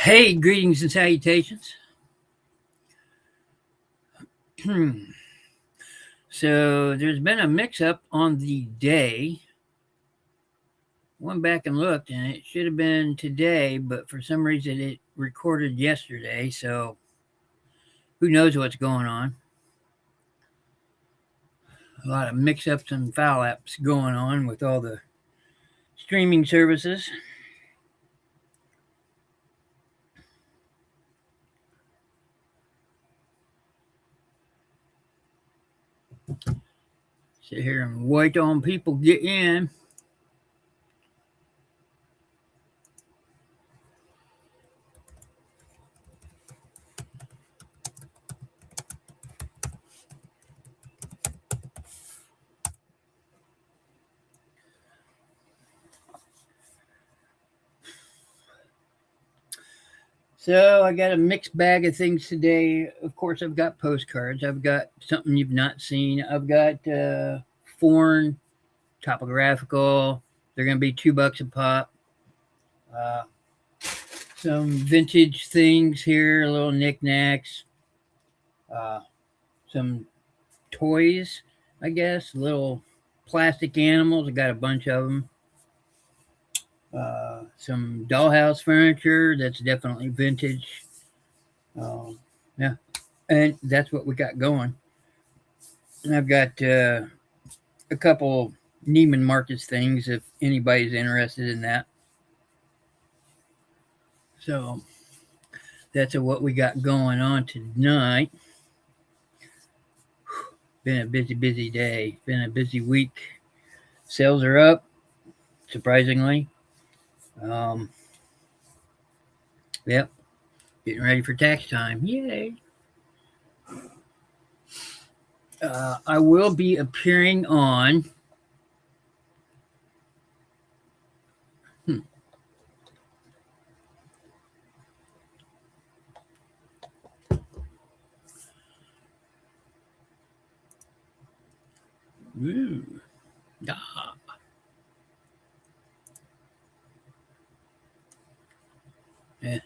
Hey, greetings and salutations. So there's been a mix-up on the day. Went back and looked, and it should have been today, but for some reason it recorded yesterday. So who knows what's going on? A lot of mix-ups and foul apps going on with all the streaming services. Sit here and wait on people get in. So I got a mixed bag of things today. Of course, I've got postcards. I've got something you've not seen. I've got foreign topographical. They're going to be $2 a pop. Uh, some vintage things here, little knickknacks. Uh, some toys, I guess, little plastic animals. I got a bunch of them. Some dollhouse furniture that's definitely vintage. Yeah, and that's what we got going. And I've got a couple Neiman Marcus things if anybody's interested in that. So that's what we got going on tonight. Been a busy day. Been a busy week. Sales are up, surprisingly. Um, yep, getting ready for tax time. Yay! I will be appearing on. Hmm, ooh, ah. Yeah.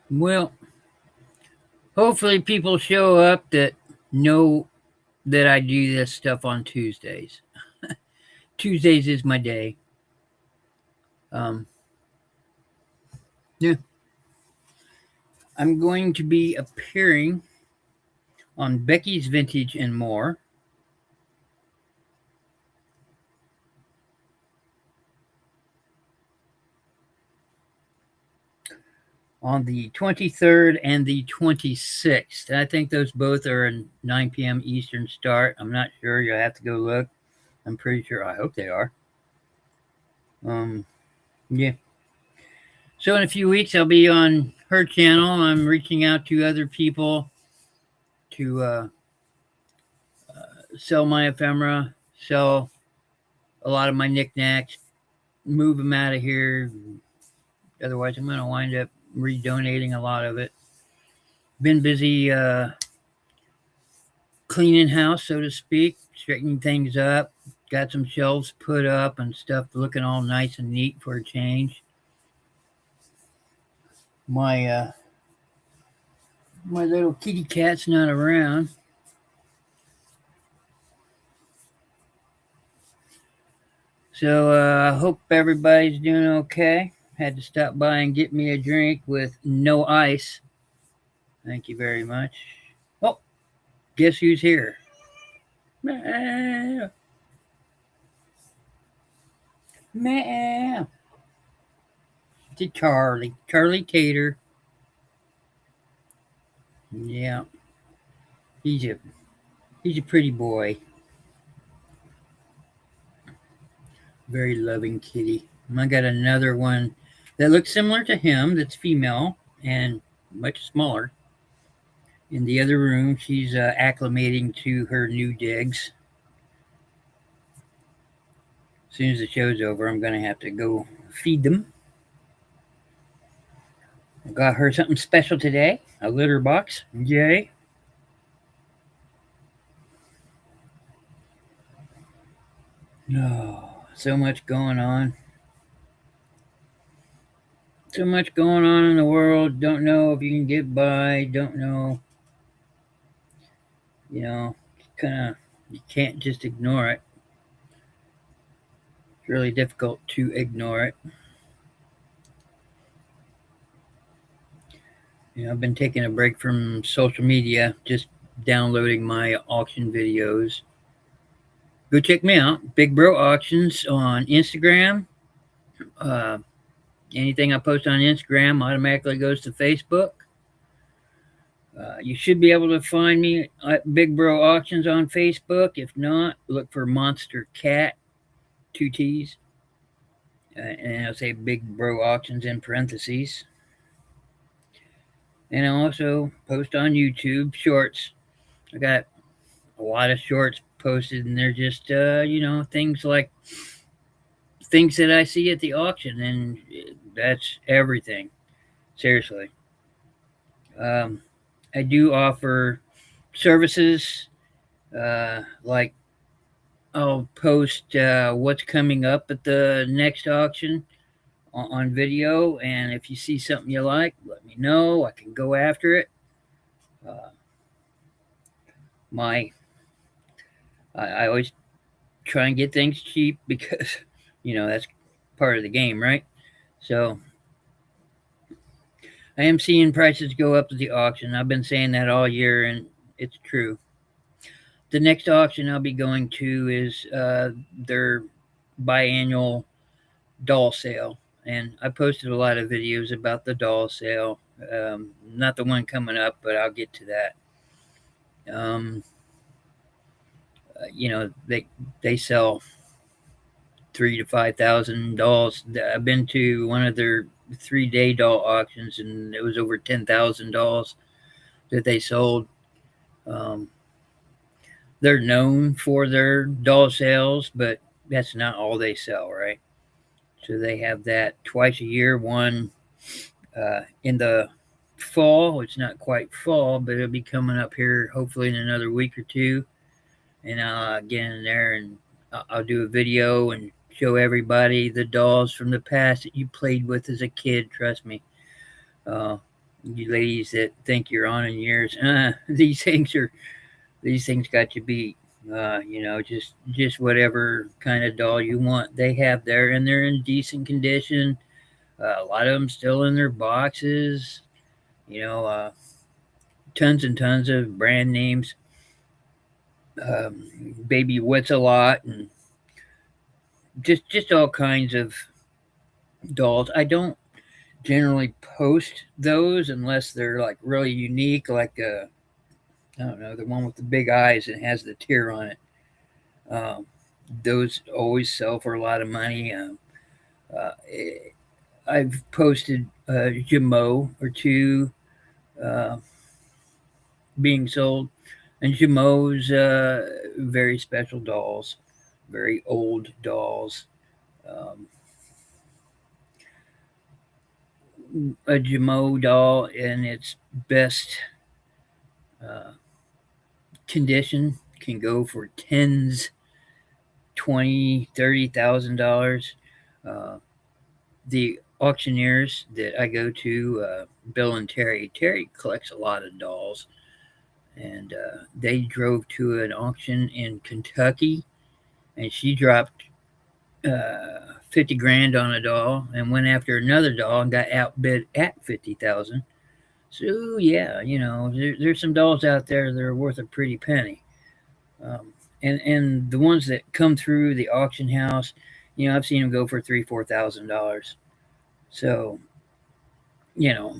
Well, hopefully people show up that know that I do this stuff on Tuesdays. Tuesdays is my day. Um, yeah, I'm going to be appearing on Becky's Vintage and More on the 23rd and the 26th. And I think those both are a 9 p.m. Eastern start. I'm not sure. You'll have to go look. I'm pretty sure. I hope they are. Yeah. So in a few weeks, I'll be on her channel. I'm reaching out to other people to sell my ephemera, sell a lot of my knickknacks, move them out of here. Otherwise, I'm going to wind up redonating a lot of it. Been busy cleaning house, so to speak, straightening things up. Got some shelves put up and stuff looking all nice and neat for a change. My little kitty cat's not around. So I hope everybody's doing okay. Had to stop by and get me a drink with no ice. Thank you very much. Oh, guess who's here? Meow. Meow. It's Charlie. Charlie Tater. Yeah. He's a pretty boy. Very loving kitty. I got another one that looks similar to him that's female and much smaller. In the other room, she's acclimating to her new digs. As soon as the show's over, I'm going to have to go feed them. I got her something special today, a litter box. Yay. Oh, so much going on. So much going on in the world. Don't know if you can get by. Don't know. Kind of, you can't just ignore it. It's really difficult to ignore it. I've been taking a break from social media, just downloading my auction videos. Go check me out, Big Bro Auctions on Instagram. Uh, Anything I post on Instagram automatically goes to Facebook. You should be able to find me at Big Bro Auctions on Facebook. If not, look for Monster Cat, two T's, and I'll say Big Bro Auctions in parentheses. And I also post on YouTube shorts. I got a lot of shorts posted, and they're just things like things that I see at the auction, and that's everything. Seriously, um, I do offer services like I'll post what's coming up at the next auction on video, and if you see something you like, let me know. I can go after it. Uh, my I always try and get things cheap because that's part of the game, right? So I am seeing prices go up at the auction. I've been saying that all year, and it's true. The next auction I'll be going to is their biannual doll sale, and I posted a lot of videos about the doll sale. Not the one coming up, but I'll get to that. Um, they sell 3 to 5 thousand dolls. I've been to one of their 3 day doll auctions, and it was over 10,000 dolls that they sold. Um, they're known for their doll sales, but that's not all they sell, right? So they have that twice a year. One in the fall. It's not quite fall, but it'll be coming up here hopefully in another week or two. And I'll get in there and I'll do a video and show everybody the dolls from the past that you played with as a kid. Trust me. Uh, you ladies that think you're on in years, these things got you beat. Just whatever kind of doll you want, they have there, and they're in decent condition. A lot of them still in their boxes. You know, uh, Tons and tons of brand names. Baby Wits a lot, and just all kinds of dolls. I don't generally post those unless they're like really unique, like I don't know, the one with the big eyes and has the tear on it. Um, those always sell for a lot of money. Uh, I've posted Jamo or two uh, being sold, and Jamo's very special dolls, very old dolls. Um, a Jamo doll in its best uh, condition can go for tens, 20, $30,000. Uh, the auctioneers that I go to, Bill and Terry. Terry collects a lot of dolls, and they drove to an auction in Kentucky, and she dropped 50 grand on a doll and went after another doll and got outbid at 50,000. So yeah, there's some dolls out there that are worth a pretty penny. Um, and the ones that come through the auction house, I've seen them go for $3,000-4,000. So you know,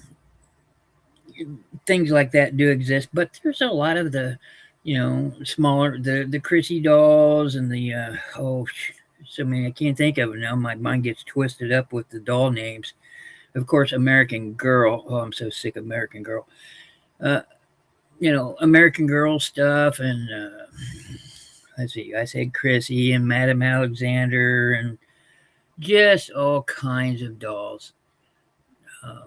things like that do exist, but there's a lot of the, smaller the Chrissy dolls and the so many I can't think of it now. My mind gets twisted up with the doll names. Of course, American Girl. Oh, I'm so sick of American Girl. Uh, American Girl stuff, and let's see, I said Chrissy and Madame Alexander, and just all kinds of dolls. Uh,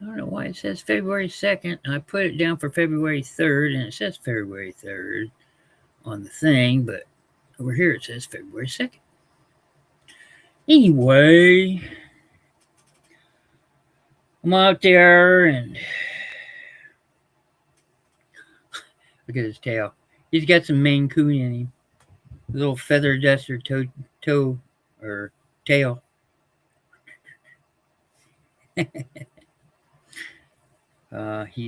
I don't know why it says February 2nd. I put it down for February 3rd, and it says February 3rd. on the thing, but over here it says February 2nd. Anyway, I'm out there and look at his tail. He's got some Maine Coon in him. A little feather duster toe or tail. He's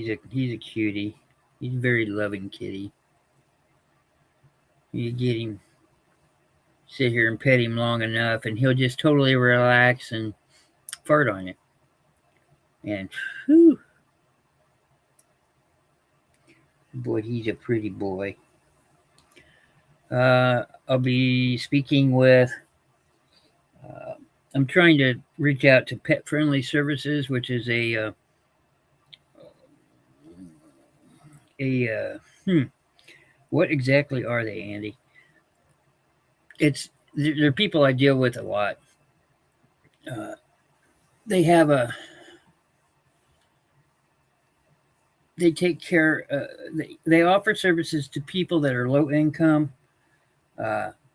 a cutie. He's a very loving kitty. You get him, sit here and pet him long enough, and he'll just totally relax and fart on you. And whew, boy, he's a pretty boy. I'll be speaking with. I'm trying to reach out to Pet Friendly Services, which is a what exactly are they, Andy? They're people I deal with a lot. They have they take care. They offer services to people that are low income.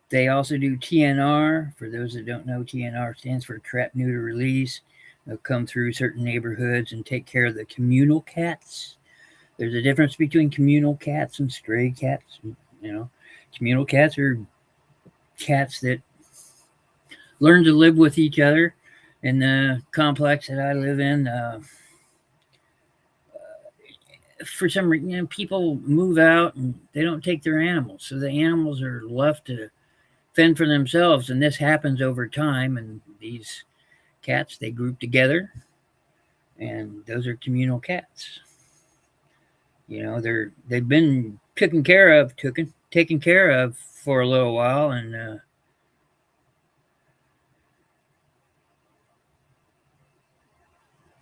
They also do TNR. For those that don't know, TNR stands for Trap Neuter Release. They'll come through certain neighborhoods and take care of the communal cats. There's a difference between communal cats and stray cats. You know, communal cats are cats that learn to live with each other. In the complex that I live in, for some reason, people move out and they don't take their animals, so the animals are left to fend for themselves. And this happens over time. And these cats, they group together, and those are communal cats. You know, they've been taken care of for a little while, and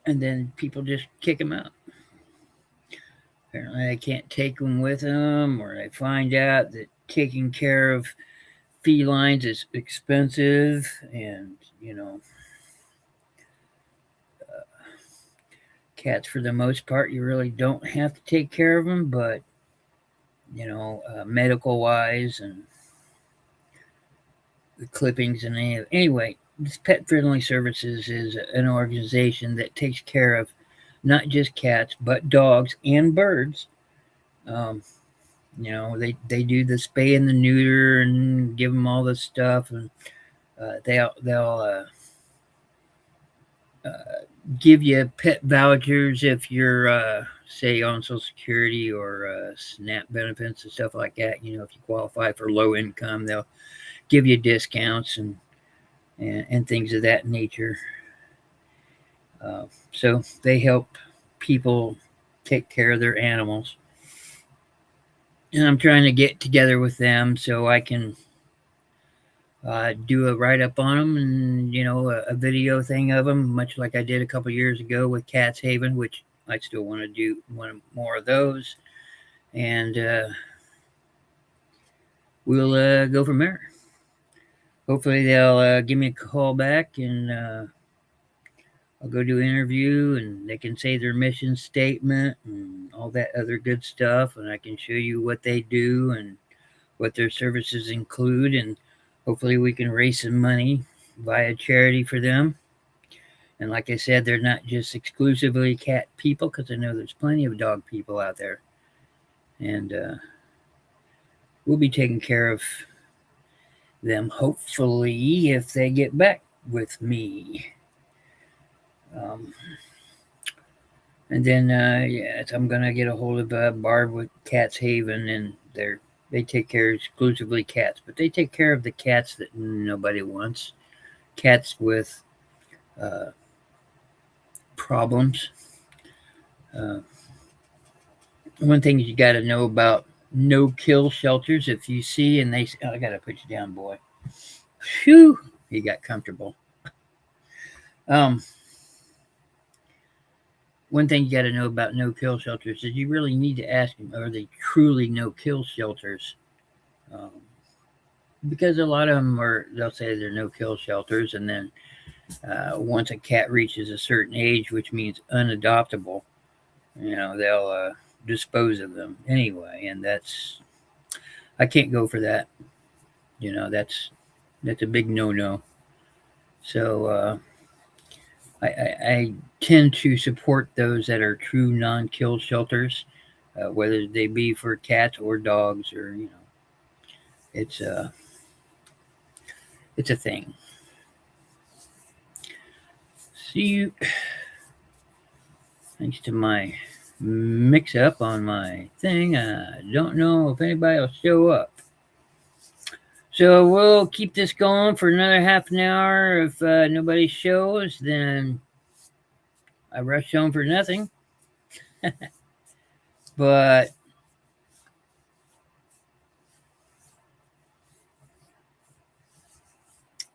then people just kick them out. Apparently, they can't take them with them, or they find out that taking care of felines is expensive, and cats, for the most part, you really don't have to take care of them, but medical wise and the clippings and anyway, this Pet Friendly Services is an organization that takes care of not just cats but dogs and birds. Um, they do the spay and the neuter and give them all this stuff, and they'll give you pet vouchers if you're say on Social Security or SNAP benefits and stuff like that. If you qualify for low income, they'll give you discounts and things of that nature. So they help people take care of their animals. And I'm trying to get together with them so I can do a write up on them and a video thing of them, much like I did a couple years ago with Cats Haven, which I still want to do one more of those, and we'll go from there. Hopefully they'll give me a call back, and I'll go do an interview, and they can say their mission statement and all that other good stuff, and I can show you what they do and what their services include, and hopefully we can raise some money via charity for them. And like I said, they're not just exclusively cat people, because I know there's plenty of dog people out there. And we'll be taking care of them, hopefully, if they get back with me. And then, I'm going to get a hold of Barb with Cats Haven, and they take care of exclusively cats, but they take care of the cats that nobody wants. Cats with problems. One thing you got to know about no-kill shelters, if you see and they say, I got to put you down, boy. Phew, he got comfortable. One thing you got to know about no-kill shelters is you really need to ask them, are they truly no-kill shelters? Because a lot of them they'll say they're no-kill shelters, and then once a cat reaches a certain age, which means unadoptable, they'll dispose of them anyway, and I can't go for that. That's a big no-no. So I tend to support those that are true non-kill shelters, whether they be for cats or dogs, or it's a it's a thing. See you. Thanks to my mix up on my thing, I don't know if anybody will show up. So we'll keep this going for another half an hour. If nobody shows, then I rushed home for nothing. But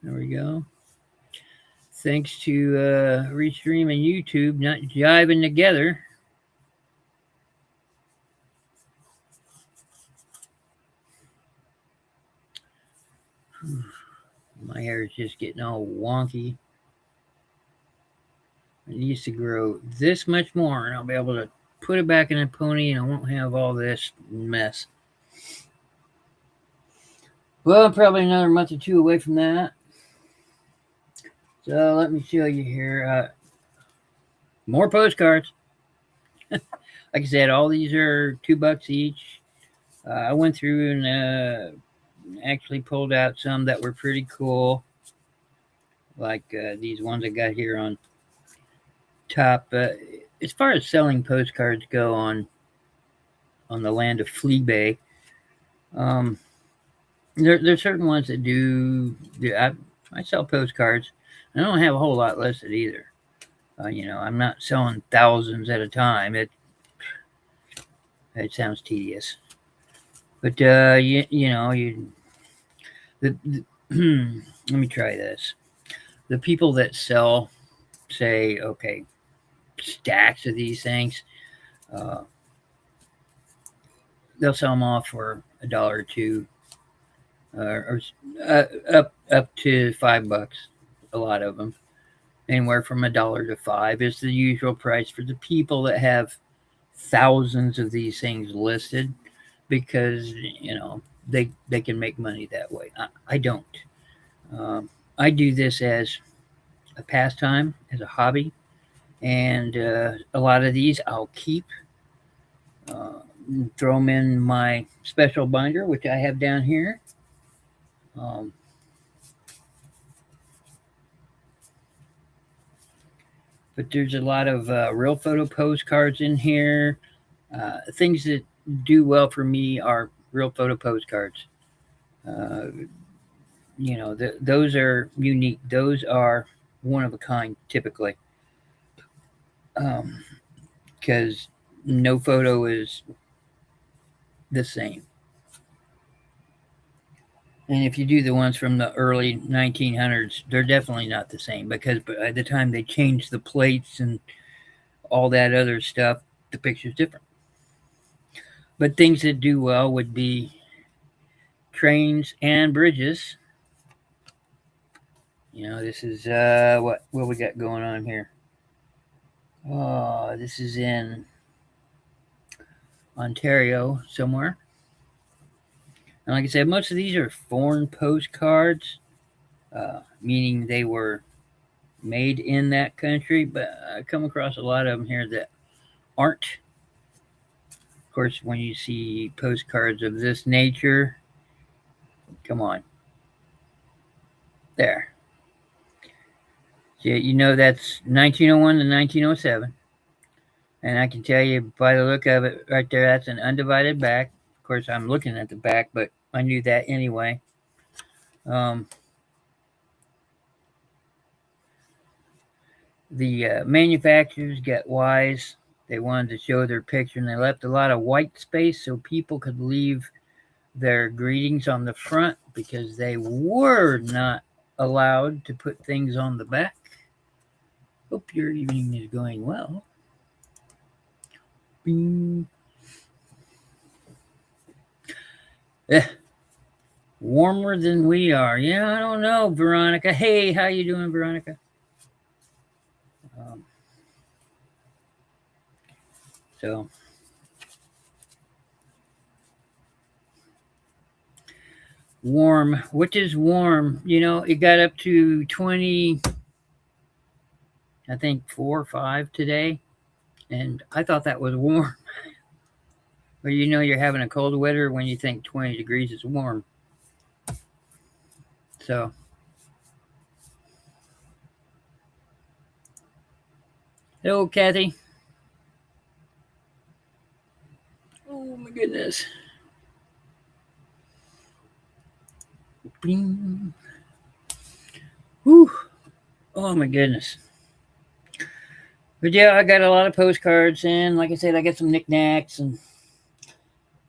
there we go. Thanks to Restream and YouTube not jiving together. My hair is just getting all wonky. It needs to grow this much more, and I'll be able to put it back in a pony, and I won't have all this mess. Well, I'm probably another month or two away from that. So let me show you here. More postcards. Like I said, all these are $2 each. I went through and actually pulled out some that were pretty cool, like these ones I got here on top. As far as selling postcards go on the land of Flea Bay, there's certain ones that do. I sell postcards. I don't have a whole lot listed either. I'm not selling thousands at a time. It sounds tedious. But let me try this. The people that sell, say, okay, stacks of these things, they'll sell them off for $1 or $2, or up to $5. A lot of them, anywhere from $1 to $5 is the usual price for the people that have thousands of these things listed, because they can make money that way. I don't. I do this as a pastime, as a hobby, and a lot of these I'll keep. Throw them in my special binder, which I have down here. But there's a lot of real photo postcards in here. Things that do well for me are real photo postcards. Those are unique. Those are one of a kind, typically, because no photo is the same. And if you do the ones from the early 1900s, they're definitely not the same, because by the time they changed the plates and all that other stuff, the picture's different. But things that do well would be trains and bridges. This is what we got going on here. Oh, this is in Ontario somewhere. And like I said, most of these are foreign postcards, meaning they were made in that country. But I come across a lot of them here that aren't. Of course, when you see postcards of this nature, come on. There. So that's 1901 to 1907. And I can tell you by the look of it right there, that's an undivided back. Of course, I'm looking at the back, but I knew that anyway. The manufacturers got wise. They wanted to show their picture, and they left a lot of white space so people could leave their greetings on the front, because they were not allowed to put things on the back. Hope your evening is going well. Bing. Warmer than we are. Yeah, I don't know, Veronica. Hey, how you doing, Veronica? So warm, which is warm. It got up to 20, I think 4 or 5 today, and I thought that was warm. But you're having a cold winter when you think 20 degrees is warm. So, hello, Kathy. Oh my goodness. Bing. Whew. Oh my goodness. But yeah, I got a lot of postcards in. Like I said, I got some knickknacks and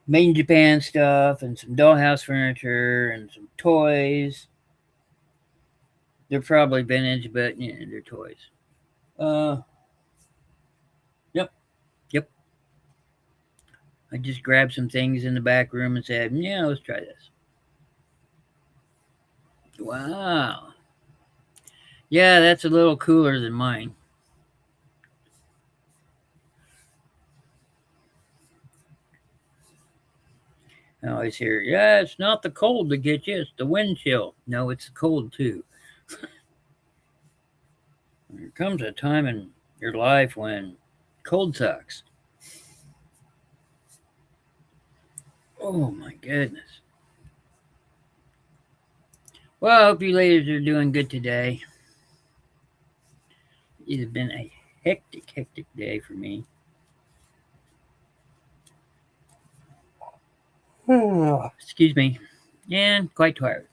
made in Japan stuff and some dollhouse furniture and some toys. They're probably vintage, but they're toys. Uh, yep, yep. I just grabbed some things in the back room and said, "Yeah, let's try this." Wow. Yeah, that's a little cooler than mine. I always hear, "Yeah, it's not the cold that gets you; it's the wind chill." No, it's the cold too. There comes a time in your life when cold sucks. Oh my goodness. Well, I hope you ladies are doing good today. It has been a hectic day for me. Excuse me. And quite tired.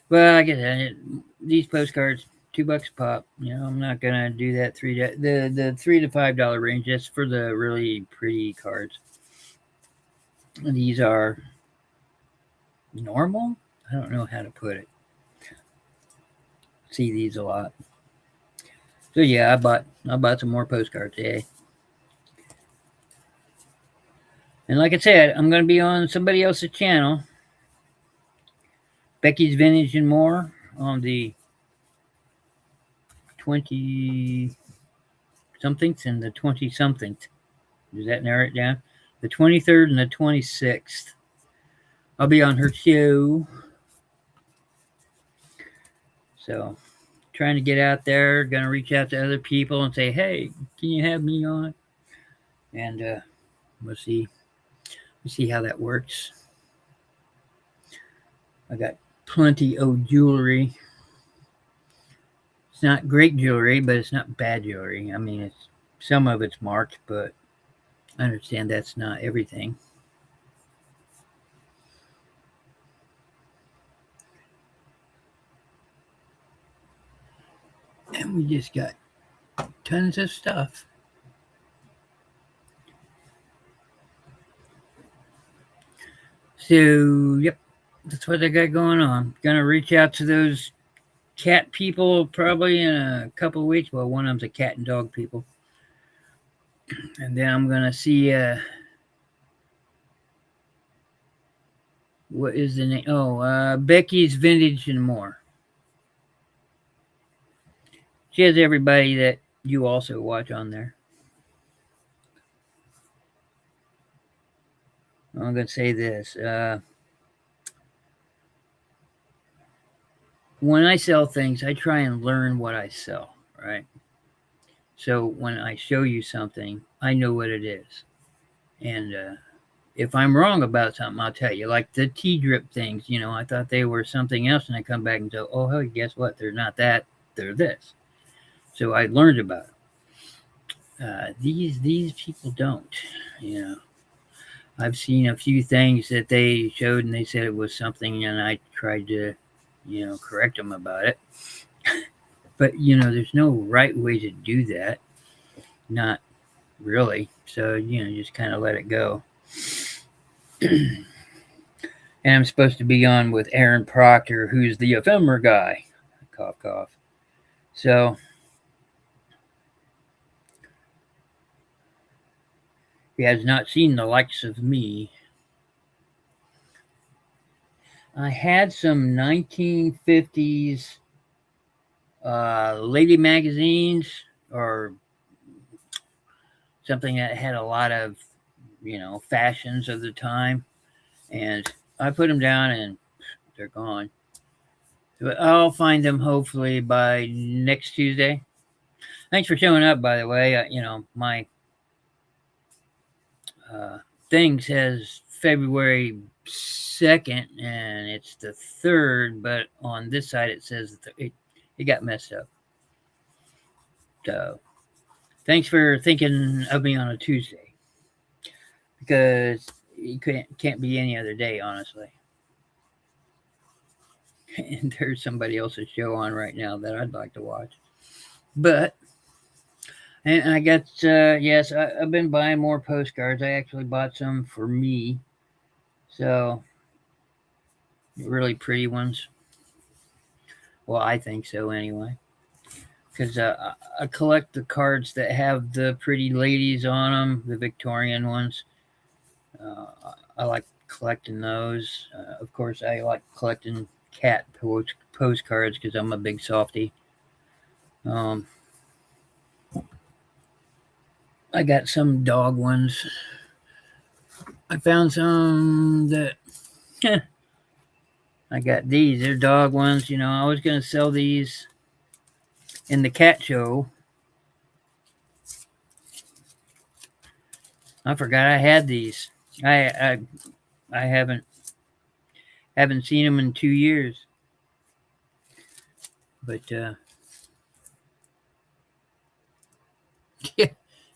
Well, I get it. These postcards, $2 a pop. I'm not gonna do that the $3 to $5 range. That's for the really pretty cards. These are normal. I don't know how to put it. See these a lot. So yeah, I bought some more postcards today. And like I said, I'm gonna be on somebody else's channel, Becky's Vintage and More, on the 20 somethings and the 20 somethings. Does that narrow it down? The 23rd and the 26th. I'll be on her show. So, trying to get out there, gonna reach out to other people and say, "Hey, can you have me on?" And we'll see. We'll see how that works. I got plenty of jewelry. It's not great jewelry, but it's not bad jewelry. I mean, it's some of it's marked, but I understand that's not everything. And we just got tons of stuff. So, yep, that's what I got going on. Gonna reach out to those cat people probably in a couple of weeks. Well, one of them's a cat and dog people. And then I'm gonna see what is the name? Oh, Becky's Vintage and More. She has everybody that you also watch on there. I'm gonna say this. When I sell things, I try and learn what I sell, right? So when I show you something, I know what it is. And if I'm wrong about something, I'll tell you. Like the tea drip things, I thought they were something else, and I come back and go, "Oh, hey, guess what? They're not that. They're this." So I learned about it. These people don't. You know, I've seen a few things that they showed, and they said it was something, and I tried to, correct them about it. But there's no right way to do that. Not really. So just kind of let it go. And I'm supposed to be on with Aaron Proctor, who's the ephemera guy. Cough, cough. So he has not seen the likes of me. I had some 1950s lady magazines or something that had a lot of fashions of the time. And I put them down and they're gone. But I'll find them hopefully by next Tuesday. Thanks for showing up, by the way. My uh, thing says February 2nd, and it's the 3rd, but on this side it says it got messed up. So thanks for thinking of me on a Tuesday, because it can't be any other day, honestly. And there's somebody else's show on right now that I'd like to watch. But, and I got, yes, I've been buying more postcards. I actually bought some for me. So, really pretty ones. Well, I think so anyway. Because I collect the cards that have the pretty ladies on them, the Victorian ones. I like collecting those. Of course, I like collecting cat postcards because I'm a big softie. I got some dog ones. I found some that I got these. They're dog ones. I was gonna sell these in the cat show. I forgot I had these. I haven't seen them in 2 years. But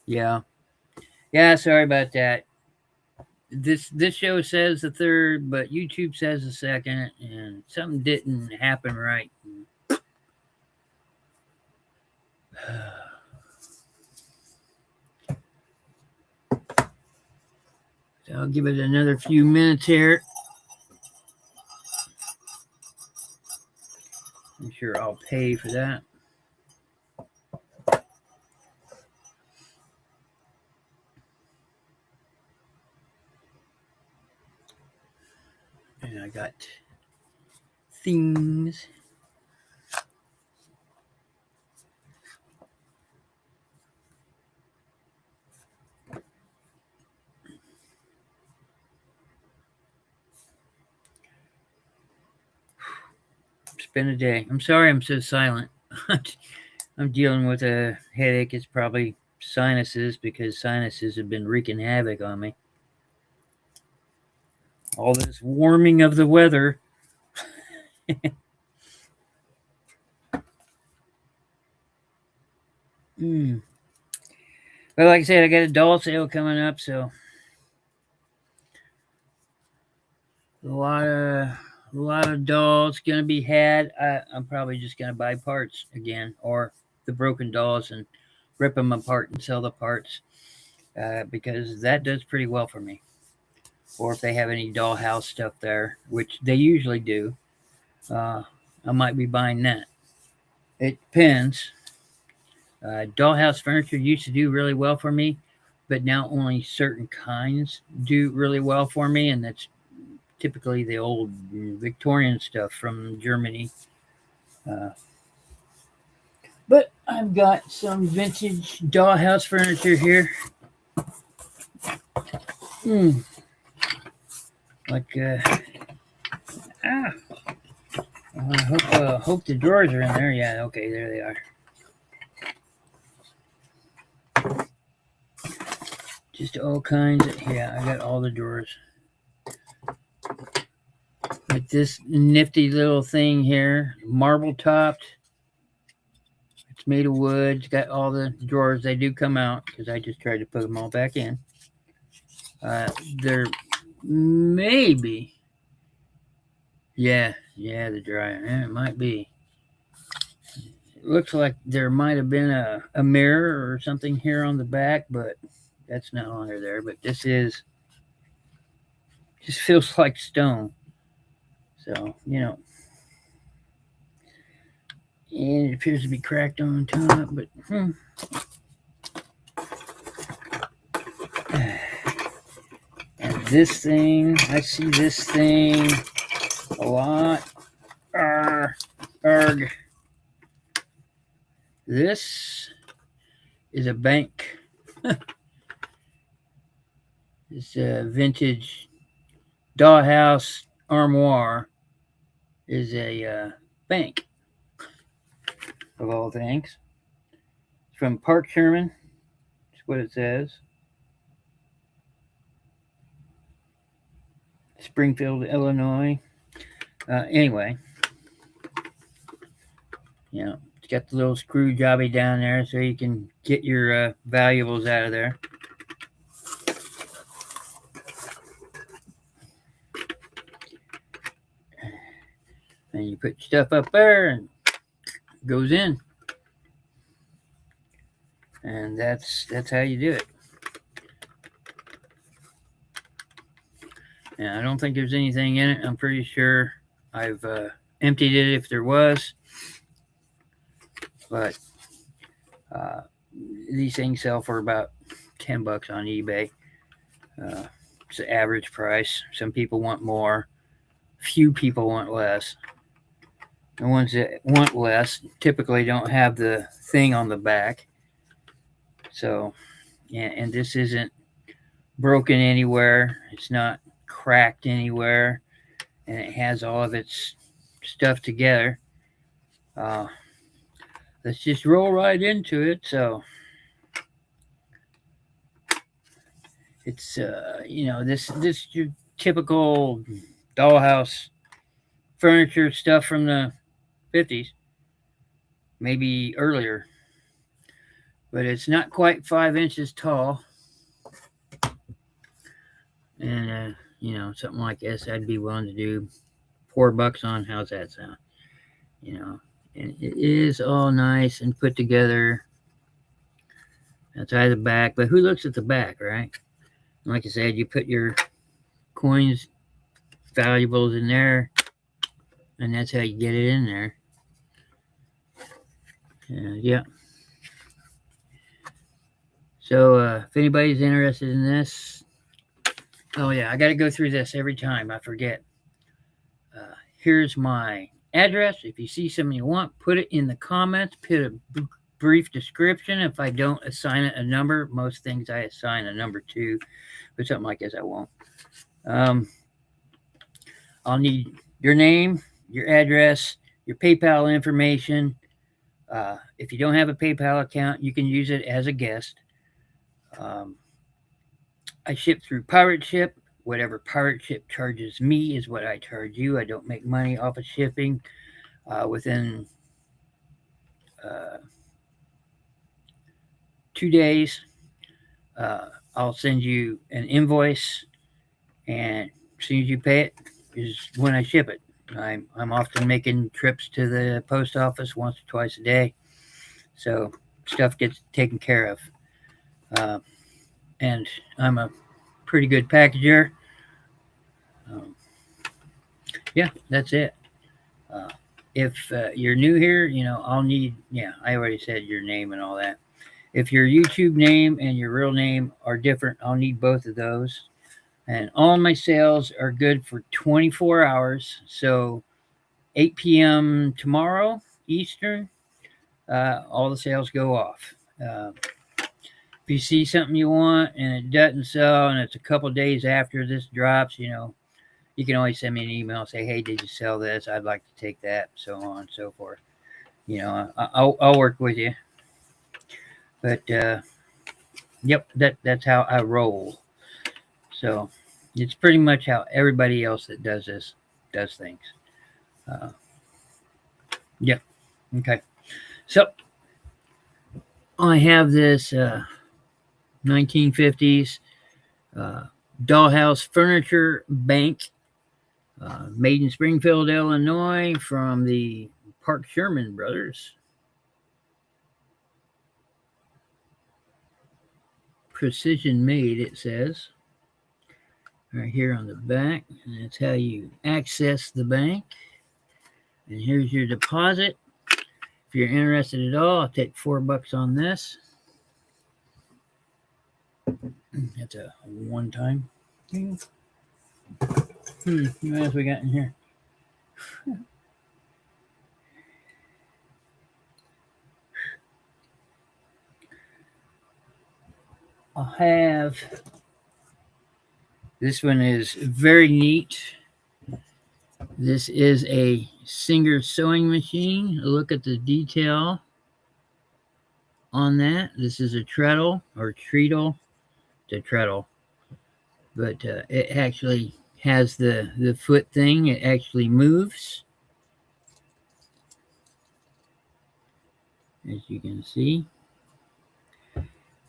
yeah. Sorry about that. This show says the 3rd, but YouTube says the 2nd, and something didn't happen right. So I'll give it another few minutes here. I'm sure I'll pay for that. And I got things. It's been a day. I'm sorry I'm so silent. I'm dealing with a headache. It's probably sinuses, because sinuses have been wreaking havoc on me. All this warming of the weather. But like I said, I got a doll sale coming up, so a lot of dolls gonna be had. I'm probably just gonna buy parts again, or the broken dolls, and rip them apart and sell the parts, because that does pretty well for me. Or if they have any dollhouse stuff there, which they usually do, I might be buying that. It depends. Dollhouse furniture used to do really well for me, but now only certain kinds do really well for me, and that's typically the old Victorian stuff from Germany. But I've got some vintage dollhouse furniture here. Like, I hope the drawers are in there. Yeah, okay, there they are. Just all kinds of, yeah, I got all the drawers. Like this nifty little thing here, marble topped. It's made of wood. It's got all the drawers. They do come out because I just tried to put them all back in. They're maybe, yeah, the dryer. Yeah, it might be. It looks like there might have been a mirror or something here on the back, but that's no longer there. But this just feels like stone. So, and it appears to be cracked on top, but And this thing, I see this thing a lot. Arg. This is a bank. This vintage dollhouse armoire is a bank, of all things. It's from Park Sherman. That's what it says. Springfield, Illinois. Anyway, it's got the little screw jobby down there so you can get your valuables out of there. And you put stuff up there and it goes in. And that's how you do it. And I don't think there's anything in it. I'm pretty sure I've emptied it if there was. But these things sell for about $10 on eBay. It's the average price. Some people want more. Few people want less. The ones that want less typically don't have the thing on the back. So, yeah, and this isn't broken anywhere. It's not cracked anywhere. And it has all of its stuff together. Let's just roll right into it. So, it's this your typical dollhouse furniture stuff from the 50s, maybe earlier, but it's not quite 5 inches tall. And something like this I'd be willing to do $4 on. How's that sound? And it is all nice and put together outside the back, but who looks at the back, right? Like I said, you put your coins, valuables in there, and that's how you get it in there. Yeah. So if anybody's interested in this, oh yeah, I got to go through this every time. I forget. Here's my address. If you see something you want, put it in the comments. Put a brief description. If I don't assign it a number, most things I assign a number to, but something like this I won't. I'll need your name, your address, your PayPal information. If you don't have a PayPal account, you can use it as a guest. I ship through Pirate Ship. Whatever Pirate Ship charges me is what I charge you. I don't make money off of shipping. Within 2 days, I'll send you an invoice, and as soon as you pay it is when I ship it. I'm often making trips to the post office once or twice a day, so stuff gets taken care of. And I'm a pretty good packager. Yeah, that's it. If you're new here, I'll need, I already said your name and all that. If your YouTube name and your real name are different, I'll need both of those. And all my sales are good for 24 hours. So 8 p.m. tomorrow, Eastern, all the sales go off. If you see something you want and it doesn't sell and it's a couple days after this drops, you can always send me an email, say, hey, did you sell this? I'd like to take that, so on and so forth. I'll work with you. But, yep, that's how I roll. So it's pretty much how everybody else that does this does things. Yep. Okay. So I have this 1950s dollhouse furniture bank, made in Springfield, Illinois, from the Park Sherman brothers. Precision made, it says right here on the back, and that's how you access the bank. And here's your deposit. If you're interested at all, I'll take $4 on this. That's a one-time thing. What else we got in here? I'll have This one is very neat. This is a Singer sewing machine. Look at the detail on that. This is a treadle or treadle. It's a treadle, but it actually has the foot thing. It actually moves, as you can see.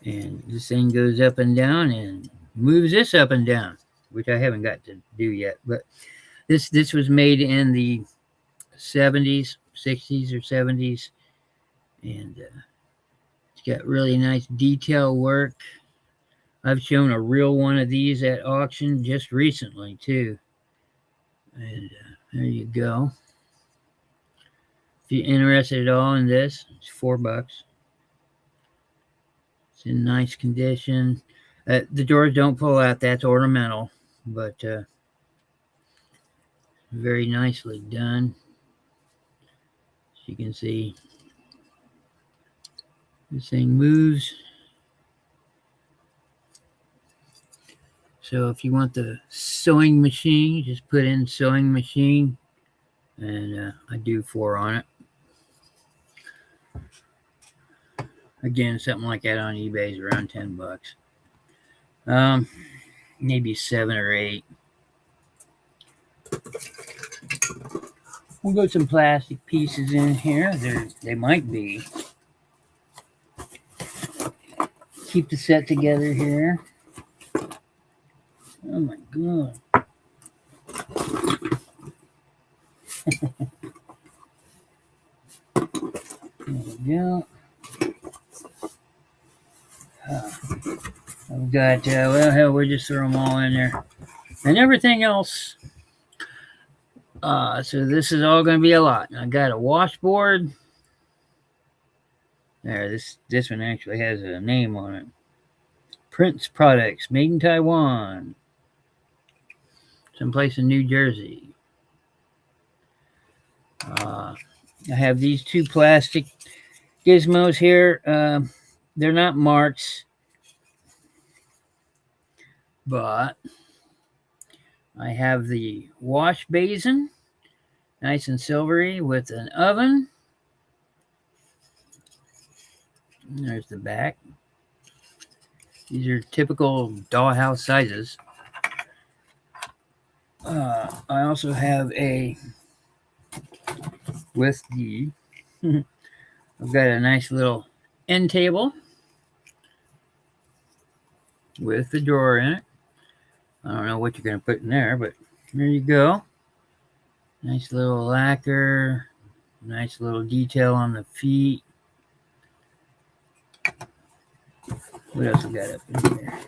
And this thing goes up and down and moves this up and down, which I haven't got to do yet. But this was made in the 70s, 60s or 70s, and it's got really nice detail work. I've shown a real one of these at auction just recently too, and there you go. If you're interested at all in this, it's $4. It's in nice condition. The doors don't pull out. That's ornamental, but very nicely done. As you can see, this thing moves. So if you want the sewing machine, just put in sewing machine, and I do 4 on it. Again, something like that on eBay is around $10. Maybe 7 or 8. We'll put some plastic pieces in here. They might be. Keep the set together here. Oh my God. There we go. I've got, well, hell, we'll just throw them all in there. And everything else. So this is all going to be a lot. I got a washboard. There, this one actually has a name on it. Prince Products, made in Taiwan. Someplace in New Jersey. I have these 2 plastic gizmos here. They're not marks, but I have the wash basin, nice and silvery, with an oven. And there's the back. These are typical dollhouse sizes. I also have I've got a nice little end table with the drawer in it. I don't know what you're going to put in there, but there you go. Nice little lacquer, nice little detail on the feet. What else we got up in here?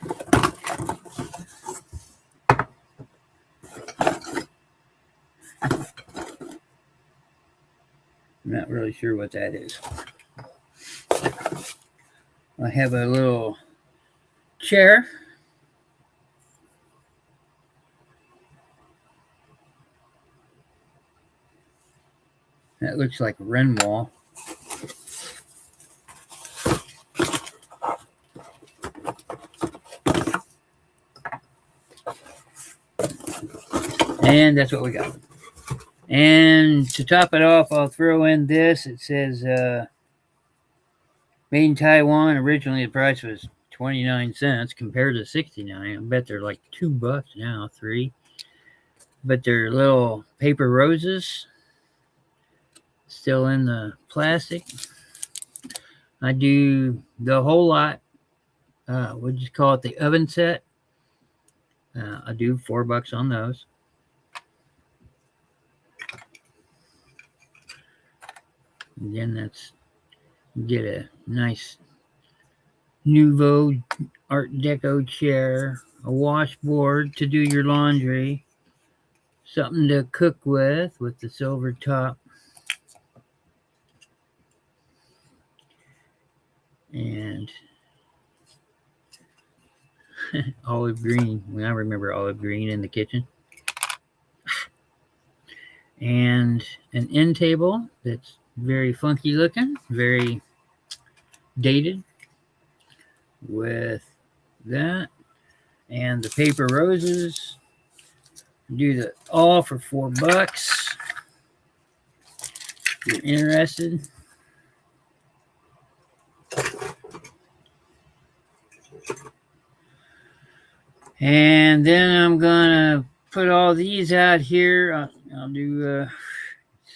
I'm not really sure what that is. I have a little chair. That looks like a wren wall. And that's what we got. And to top it off, I'll throw in this. It says made in Taiwan. Originally the price was 29 cents compared to 69. I bet they're like $2 now, 3. But they're little paper roses still in the plastic. I do the whole lot. We'll just call it the oven set. I do $4 on those. Again, that's, you get a nice Nouveau Art Deco chair, a washboard to do your laundry, something to cook with the silver top, and olive green. I remember olive green in the kitchen. And an end table that's very funky looking, very dated, with that. And the paper roses, do the all for $4. If you're interested. And then I'm gonna put all these out here. I'll do let's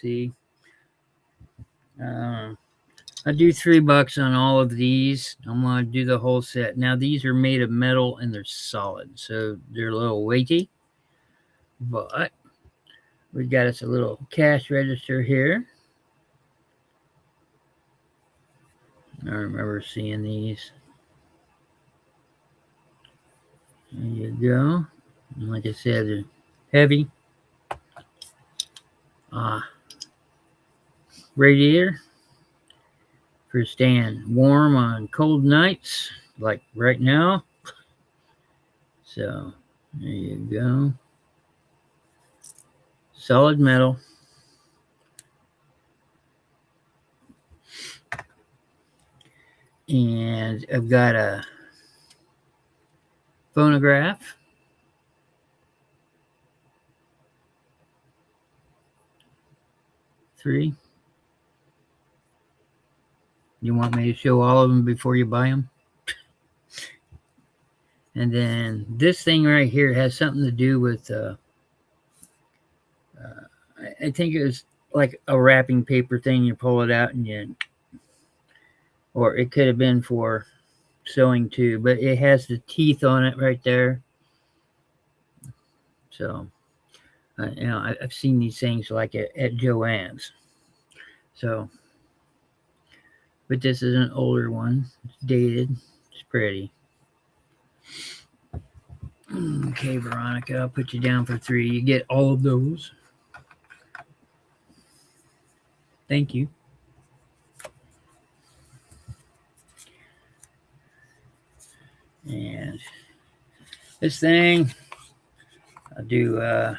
see. I do $3 on all of these. I'm gonna do the whole set. Now these are made of metal and they're solid, so they're a little weighty. But we got us a little cash register here. I remember seeing these. There you go. And like I said, they're heavy. Radiator for staying warm on cold nights, like right now. So there you go. Solid metal. And I've got a phonograph. Three. You want me to show all of them before you buy them? And then this thing right here has something to do with, I think it was like a wrapping paper thing. You pull it out and you, or it could have been for sewing too, but it has the teeth on it right there. So, you know, I've seen these things like at Joann's. So, but this is an older one. It's dated. It's pretty. Okay, Veronica, I'll put you down for 3. You get all of those. Thank you. And this thing, I'll do, I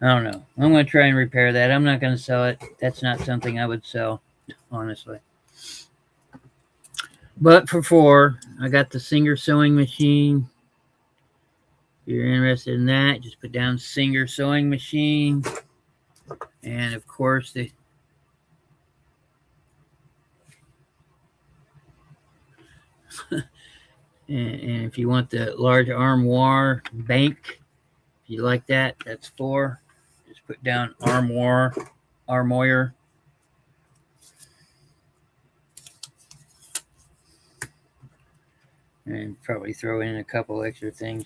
don't know. I'm going to try and repair that. I'm not going to sell it. That's not something I would sell, honestly. But for 4, I got the Singer sewing machine. If you're interested in that, just put down Singer sewing machine. And of course, the and if you want the large armoire bank, if you like that, that's 4. Just put down armoire. And probably throw in a couple extra things.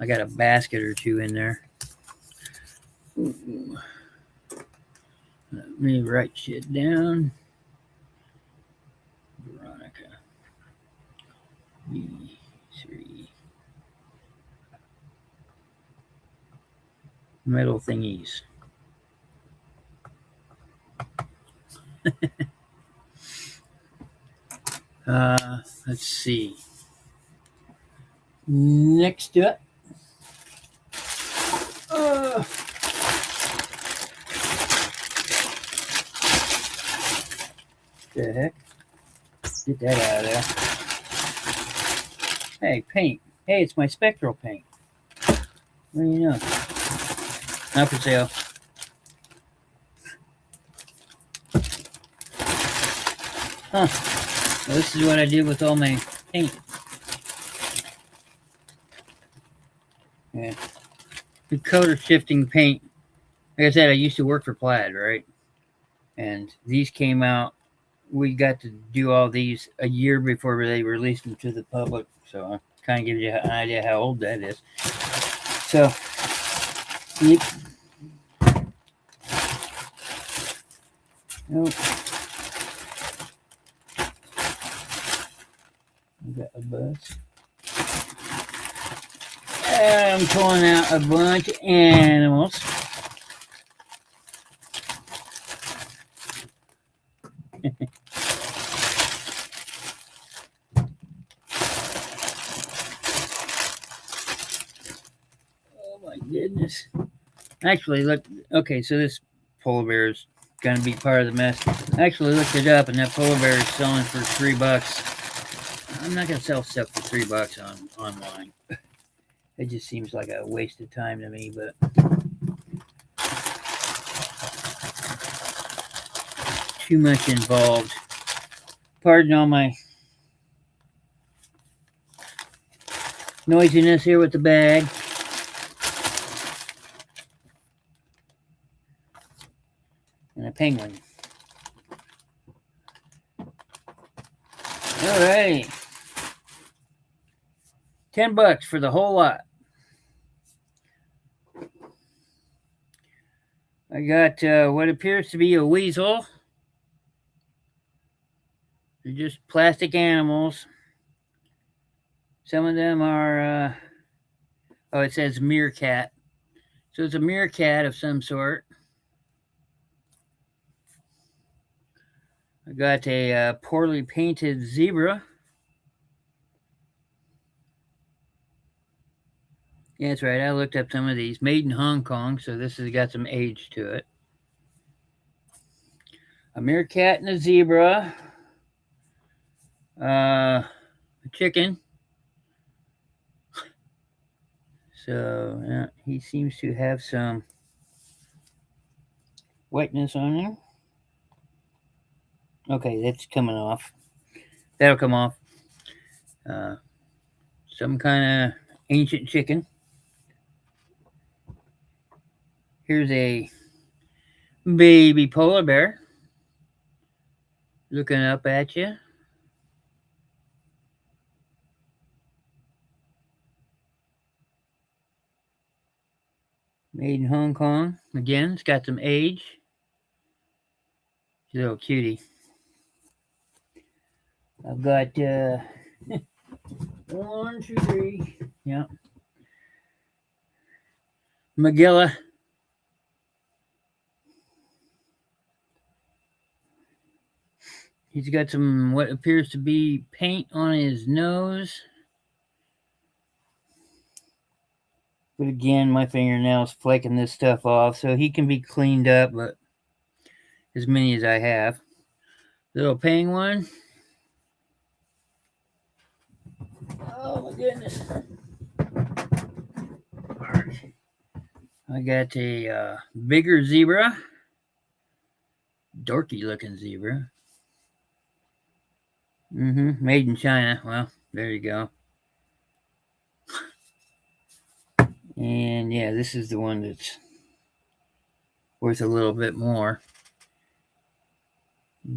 I got a basket or 2 in there. Ooh. Let me write shit down. Veronica. V3. Metal thingies. Let's see. Next up. The heck? Get that out of there. Hey, paint. Hey, it's my spectral paint. What do you know? Not for sale. Huh. Well, this is what I did with all my paint. Yeah. The color shifting paint. Like I said, I used to work for Plaid, right? And these came out. We got to do all these a year before they released them to the public. So I kind of give you an idea how old that is. So, yep. Nope. We got a bus. I'm pulling out a bunch of animals. Oh my goodness. Actually, look, okay, so this polar bear is going to be part of the mess. I actually looked it up, and that polar bear is selling for $3. I'm not gonna sell stuff for $3 online. It just seems like a waste of time to me, but too much involved. Pardon all my noisiness here with the bag. And a penguin. Alright. $10 for the whole lot. I got what appears to be a weasel. They're just plastic animals. Some of them are, oh, it says meerkat. So it's a meerkat of some sort. I got a poorly painted zebra. Yeah, that's right. I looked up some of these. Made in Hong Kong, so this has got some age to it. A meerkat and a zebra. A chicken. So yeah, he seems to have some whiteness on him. Okay, that's coming off. That'll come off. Some kind of ancient chicken. Here's a baby polar bear looking up at you. Made in Hong Kong. Again, it's got some age. It's a little cutie. I've got 1, 2, 3. Yeah. Magilla. He's got some what appears to be paint on his nose. But again, my fingernail's flaking this stuff off, so he can be cleaned up, but as many as I have. Little penguin. Oh my goodness. I got a bigger zebra. Dorky looking zebra. Made in China. Well, there you go. And yeah, this is the one that's worth a little bit more.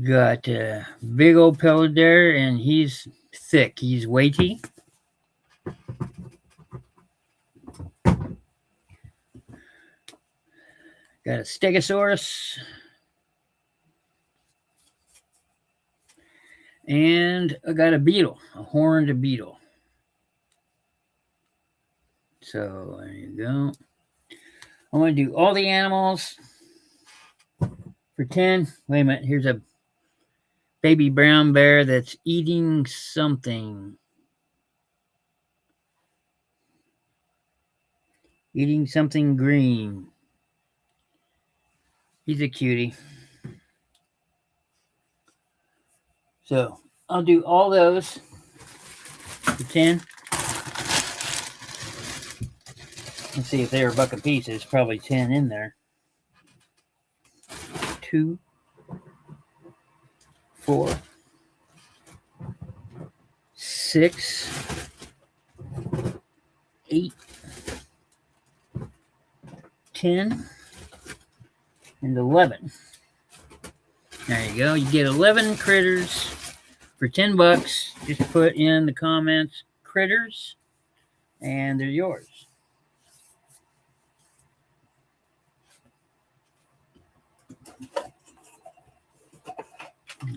Got a big old pellet there, and he's thick. He's weighty. Got a stegosaurus. And I got a beetle, a horned beetle. So there you go. I'm going to do all the animals for 10. Wait a minute. Here's a baby brown bear that's eating something. Eating something green. He's a cutie. So I'll do all those for 10. Let's see if they're a buck a piece. There's probably 10 in there. 2, 4, 6, 8, 10, and 11. There you go. You get 11 critters for $10. Just put in the comments critters, and they're yours.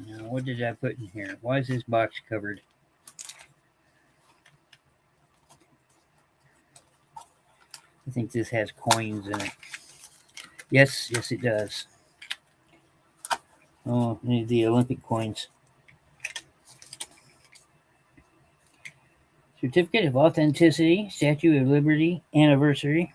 Now, what did I put in here? Why is this box covered? I think this has coins in it. Yes, it does. Oh, I need the Olympic coins. Certificate of Authenticity, Statue of Liberty, Anniversary.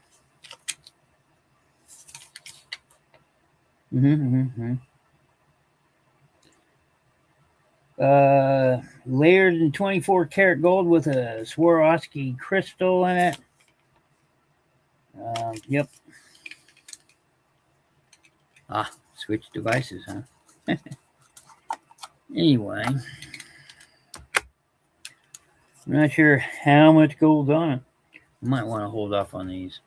Layered in 24 karat gold with a Swarovski crystal in it. Yep. Switch devices, huh? Anyway, I'm not sure how much gold's on it. I might want to hold off on these.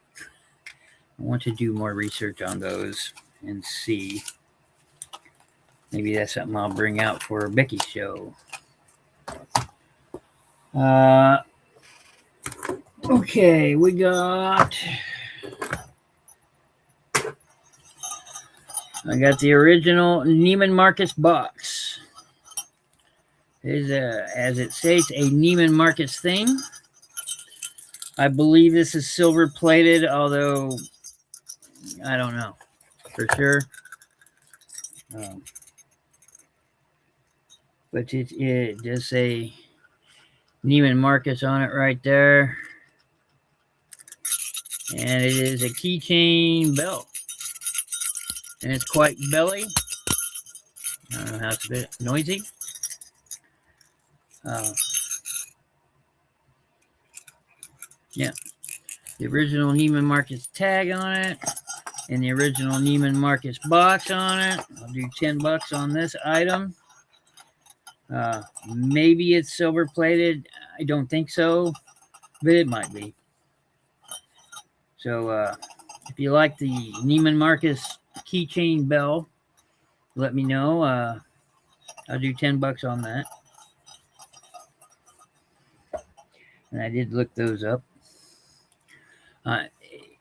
I want to do more research on those and see. Maybe that's something I'll bring out for Becky's show. Okay, we got. I got the original Neiman Marcus box. It is as it states, a Neiman Marcus thing. I believe this is silver plated, although I don't know for sure. But it does say Neiman Marcus on it right there. And it is a keychain belt. And it's quite belly. I don't know how it's a bit noisy. Yeah. The original Neiman Marcus tag on it. And the original Neiman Marcus box on it. I'll do $10 on this item. Maybe it's silver plated. I don't think so, but it might be. So if you like the Neiman Marcus keychain bell, let me know. I'll do $10 on that. And I did look those up.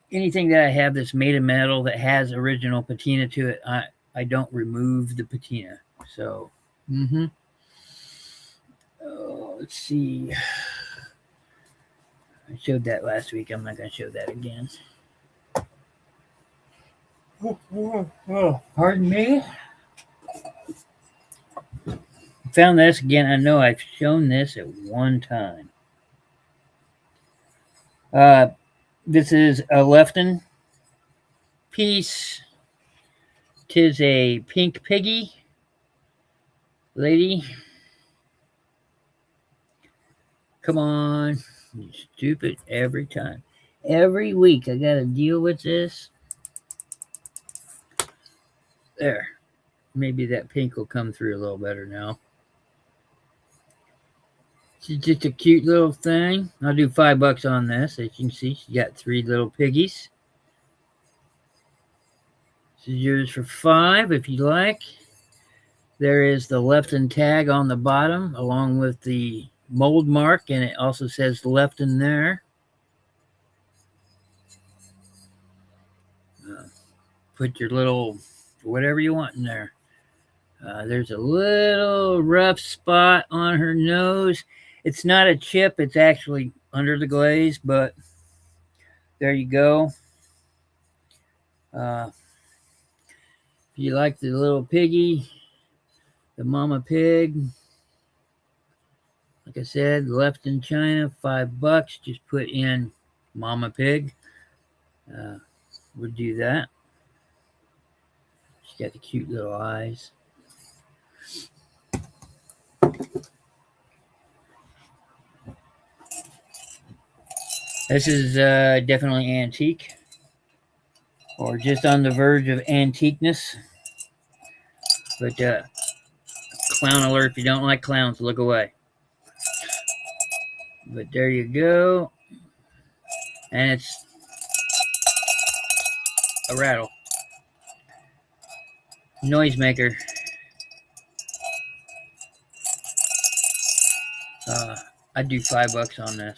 Anything that I have that's made of metal that has original patina to it, I don't remove the patina. So, let's see. I showed that last week. I'm not going to show that again. Pardon me. Found this again. I know I've shown this at one time. This is a Lefton piece. 'Tis a pink piggy lady. Come on. You stupid every time. Every week I got to deal with this. There. Maybe that pink will come through a little better now. She's just a cute little thing. I'll do $5 on this. As you can see, she got 3 little piggies. This is yours for $5 if you like. There is the Lefton tag on the bottom along with the mold mark, and it also says Lefton there. Put your little whatever you want in there. There's a little rough spot on her nose. It's not a chip. It's actually under the glaze, but there you go. If you like the little piggy, the mama pig, like I said, left in China, $5. Just put in mama pig. We'll do that. She's got the cute little eyes. This is definitely antique, or just on the verge of antiqueness. But clown alert, if you don't like clowns, look away. But there you go. And it's a rattle. Noisemaker. I'd do $5 on this.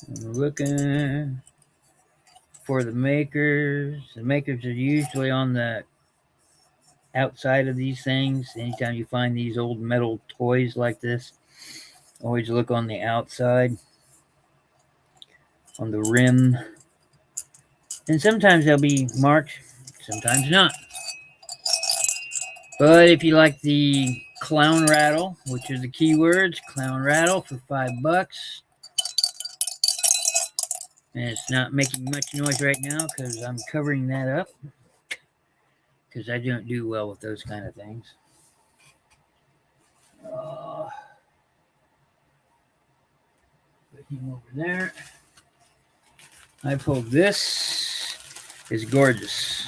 I'm looking for the makers. The makers are usually on the outside of these things. Anytime you find these old metal toys like this, always look on the outside, on the rim. And sometimes they'll be marked, sometimes not. But if you like the clown rattle, which are the keywords, clown rattle for $5. And it's not making much noise right now because I'm covering that up. because I don't do well with those kind of things. Put him over there. I pulled this. Is gorgeous.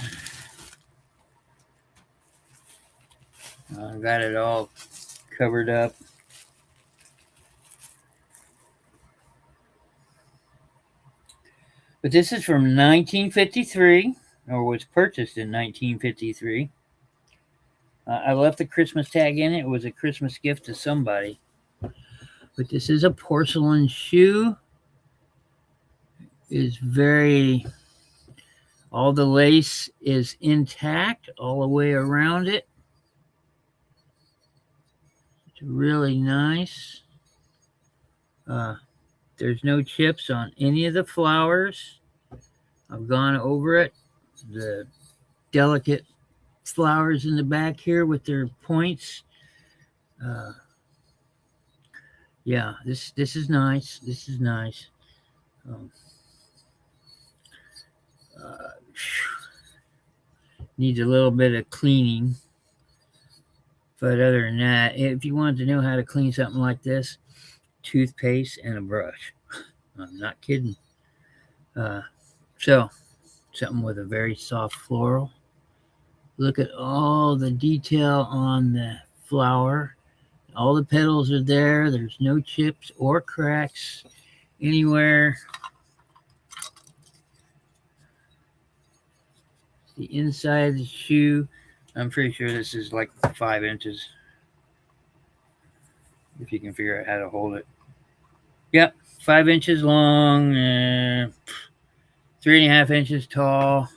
I got it all covered up. But this is from 1953, or was purchased in 1953. I left the Christmas tag in it. It was a Christmas gift to somebody. But this is a porcelain shoe. It's very, all the lace is intact all the way around it. It's really nice. There's no chips on any of the flowers. I've gone over it. The delicate flowers in the back here with their points. Yeah, this is nice. This is nice. Needs a little bit of cleaning. But other than that, if you wanted to know how to clean something like this, toothpaste and a brush. I'm not kidding. So, something with a very soft floral. Look at all the detail on the flower. All the petals are there. There's no chips or cracks anywhere. The inside of the shoe, I'm pretty sure this is like 5 inches. If you can figure out how to hold it. Yep, 5 inches long, 3.5 inches tall.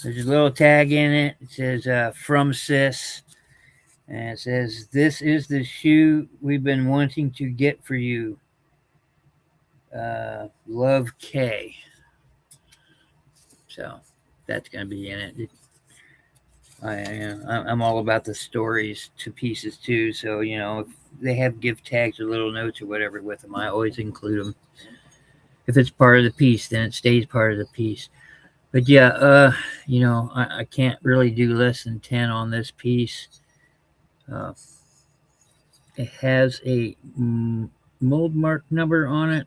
There's a little tag in it. It says from Sis. And it says, "This is the shoe we've been wanting to get for you. Love, K." So that's going to be in it. I'm all about the stories to pieces too. So, you know, if they have gift tags or little notes or whatever with them, I always include them. If it's part of the piece, then it stays part of the piece. But yeah, you know, I can't really do less than 10 on this piece. It has a mold mark number on it.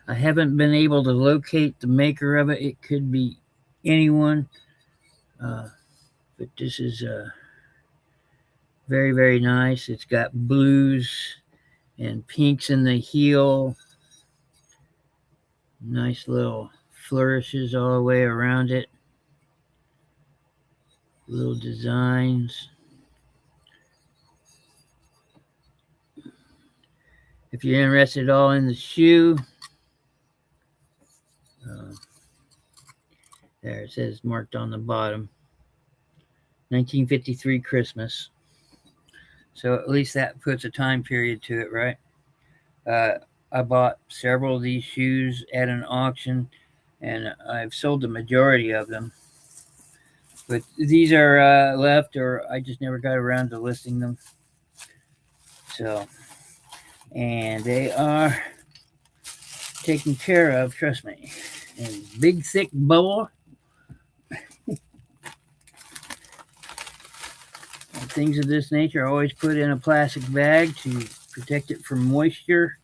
I haven't been able to locate the maker of it. It could be anyone. But this is very, very nice. It's got blues and pinks in the heel. Nice little flourishes all the way around it. Little designs. If you're interested at all in the shoe, there it says marked on the bottom. 1953 Christmas. So at least that puts a time period to it, right? I bought several of these shoes at an auction, and I've sold the majority of them. But these are left, or I just never got around to listing them. So, and they are taken care of, trust me. And big, thick bubble. Things of this nature are always put in a plastic bag to protect it from moisture,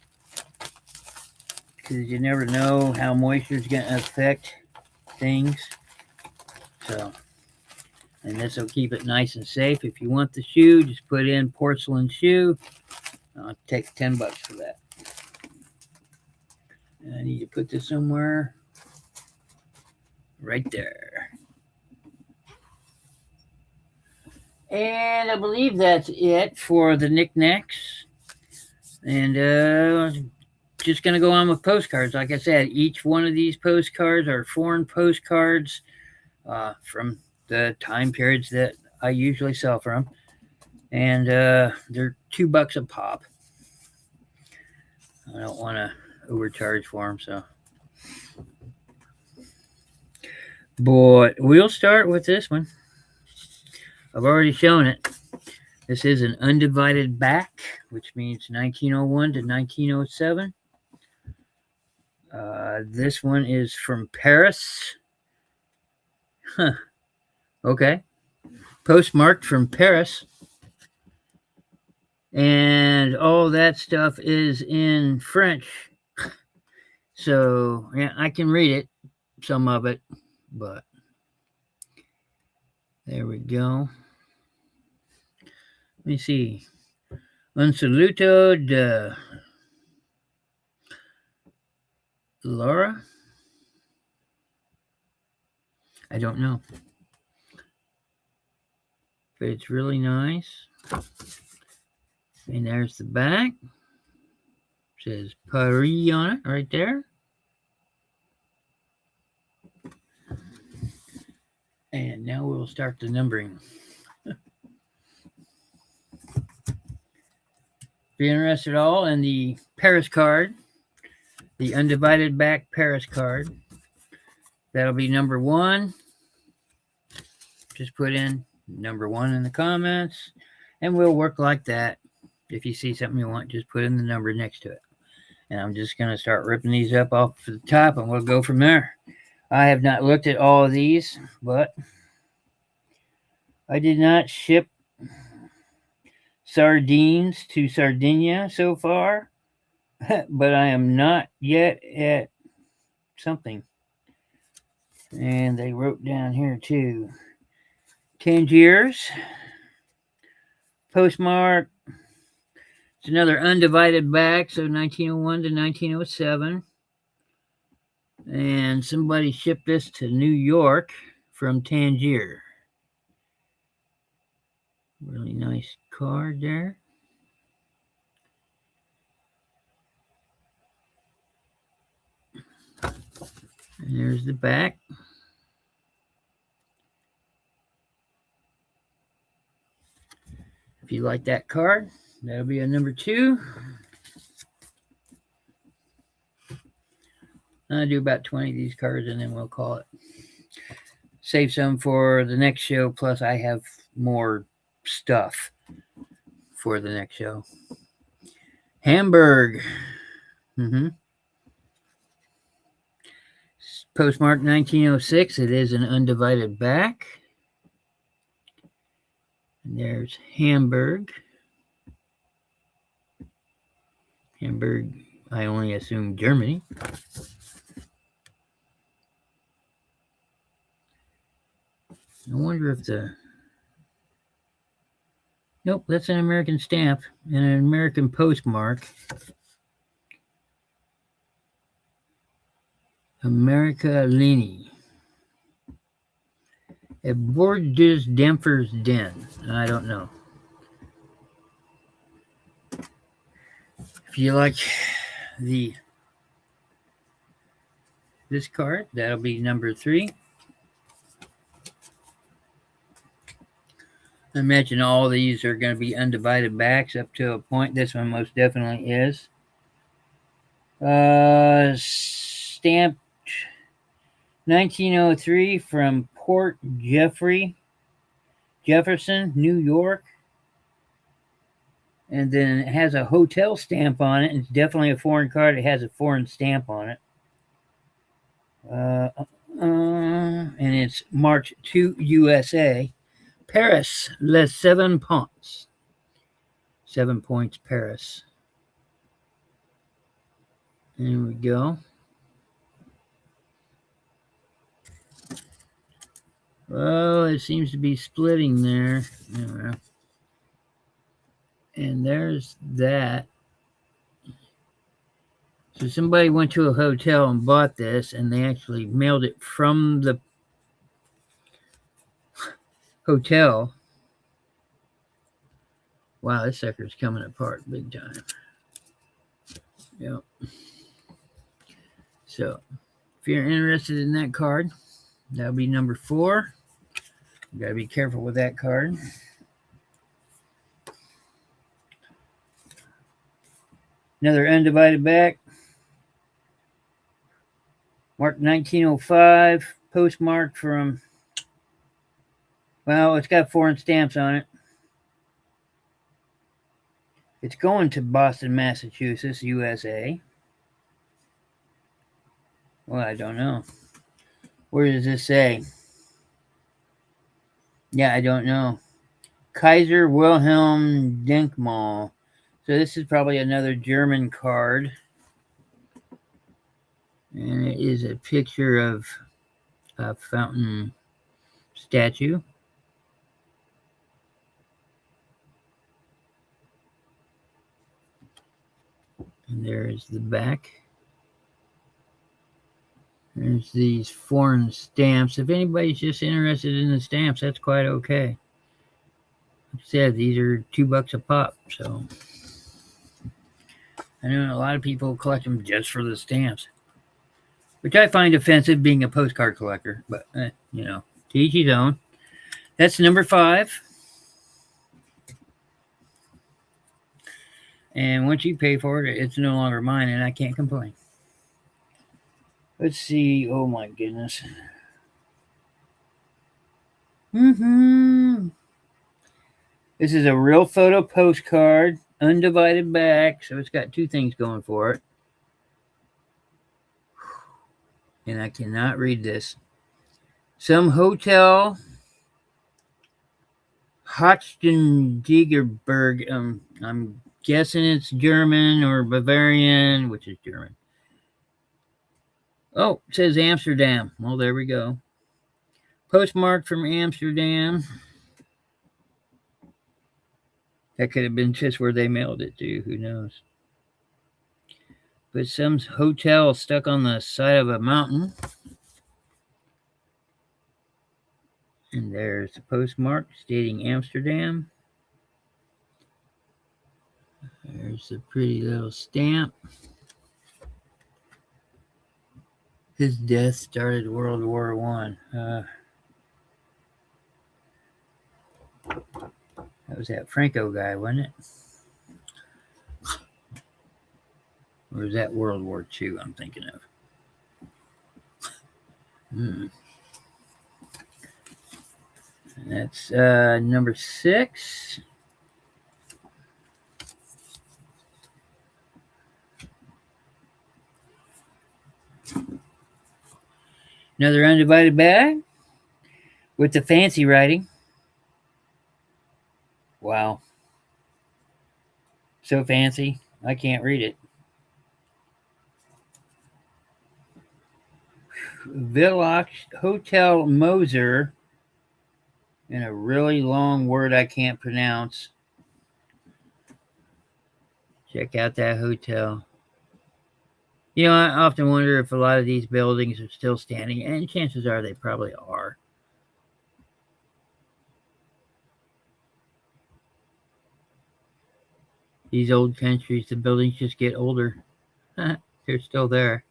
because you never know how moisture is going to affect things. So, and this will keep it nice and safe. If you want the shoe, just put in porcelain shoe. I'll take $10 for that. And I need to put this somewhere right there. And I believe that's it for the knickknacks. And just going to go on with postcards. Like I said, each one of these postcards are foreign postcards from the time periods that I usually sell from. And they're $2 a pop. I don't want to overcharge for them, so. But we'll start with this one. I've already shown it. This is an undivided back, which means 1901 to 1907. This one is from Paris. Huh. Okay. Postmarked from Paris. And all that stuff is in French. So, yeah, I can read it, some of it, but there we go. Let me see. Un saluto de Laura? I don't know. But it's really nice. And there's the back. It says Paris on it right there. And now we'll start the numbering. If you're interested at all in the Paris card, the undivided back Paris card, that'll be number 1. Just put in number 1 in the comments, and we'll work like that. If you see something you want, just put in the number next to it. And I'm just going to start ripping these up off the top, and we'll go from there. I have not looked at all of these, but I did not ship sardines to Sardinia so far, but I am not yet at something. And they wrote down here too. Tangiers. Postmark. It's another undivided back, so 1901 to 1907. And somebody shipped this to New York from Tangier. Really nice card there. And there's the back. If you like that card, that'll be a number 2. I'll do about 20 of these cards and then we'll call it. Save some for the next show, plus I have more stuff for the next show. Hamburg. Postmark 1906. It is an undivided back. And there's Hamburg. Hamburg, I only assume Germany. I wonder if nope, that's an American stamp and an American postmark. America Lini. A Bordeaux Dämpfer's Den. I don't know. If you like this card, that'll be number 3. I imagine all these are going to be undivided backs up to a point. This one most definitely is. Stamped 1903 from Port Jefferson, New York. And then it has a hotel stamp on it. It's definitely a foreign card. It has a foreign stamp on it. And it's marked to USA. Paris, Les 7 Points. 7 points, Paris. There we go. Well, it seems to be splitting there. And there's that. So somebody went to a hotel and bought this, and they actually mailed it from the hotel. Wow, this sucker's coming apart big time. Yep. So, if you're interested in that card, that'll be number 4. You gotta be careful with that card. Another undivided back. Marked 1905. Postmarked from, well, it's got foreign stamps on it. It's going to Boston, Massachusetts, USA. Well, I don't know. Where does this say? Yeah, I don't know. Kaiser Wilhelm Denkmal. So this is probably another German card. And it is a picture of a fountain statue. And there is the back. There's these foreign stamps. If anybody's just interested in the stamps, that's quite okay. Like I said, these are $2 a pop. So I know a lot of people collect them just for the stamps, which I find offensive being a postcard collector. But, to each his own. That's number 5. And once you pay for it, it's no longer mine, and I can't complain. Let's see. Oh my goodness. This is a real photo postcard, undivided back, so it's got 2 things going for it. And I cannot read this. Some hotel, Hochstendigerberg. I'm guessing it's German or Bavarian, which is German. Oh, it says Amsterdam. Well, there we go. Postmarked from Amsterdam. That could have been just where they mailed it to. Who knows? But some hotel stuck on the side of a mountain. And there's the postmark stating Amsterdam. There's a pretty little stamp. His death started World War I. That was that Franco guy, wasn't it? Or was that World War II I'm thinking of? And that's number 6. Another undivided bag with the fancy writing. Wow. So fancy, I can't read it. Villach Hotel Moser, and a really long word I can't pronounce. Check out that hotel. I often wonder if a lot of these buildings are still standing, and chances are they probably are. These old countries, the buildings just get older. They're still there.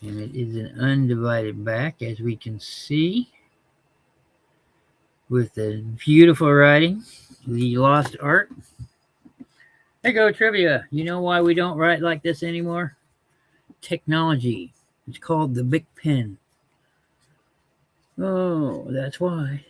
And it is an undivided back, as we can see, with the beautiful writing, the lost art. There you go, trivia. You know why we don't write like this anymore? Technology. It's called the Bic pen. Oh, that's why.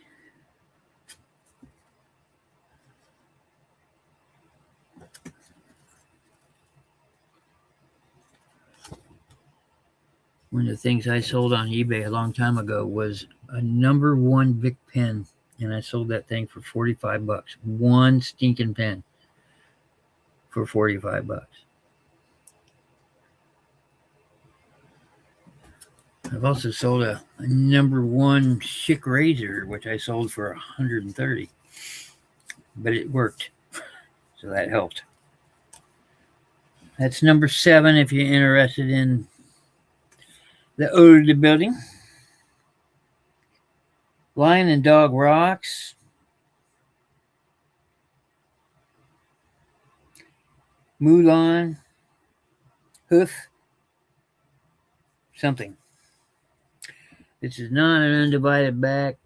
One of the things I sold on eBay a long time ago was a number 1 Bic pen, and I sold that thing for $45. One stinking pen for $45. I've also sold a number 1 Schick razor, which I sold for $130, but it worked, so that helped. That's number 7 if you're interested in the ode of the building. Lion and Dog Rocks. Mulan. Hoof. Something. This is not an undivided back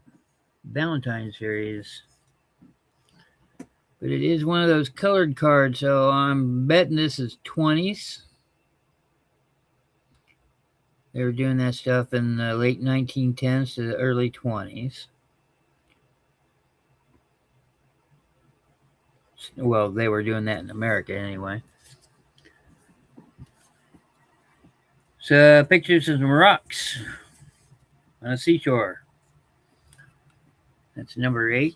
Valentine's series, but it is one of those colored cards, so I'm betting this is 20s. They were doing that stuff in the late 1910s to the early 20s. Well, they were doing that in America anyway. So, pictures of some rocks on a seashore. That's number 8.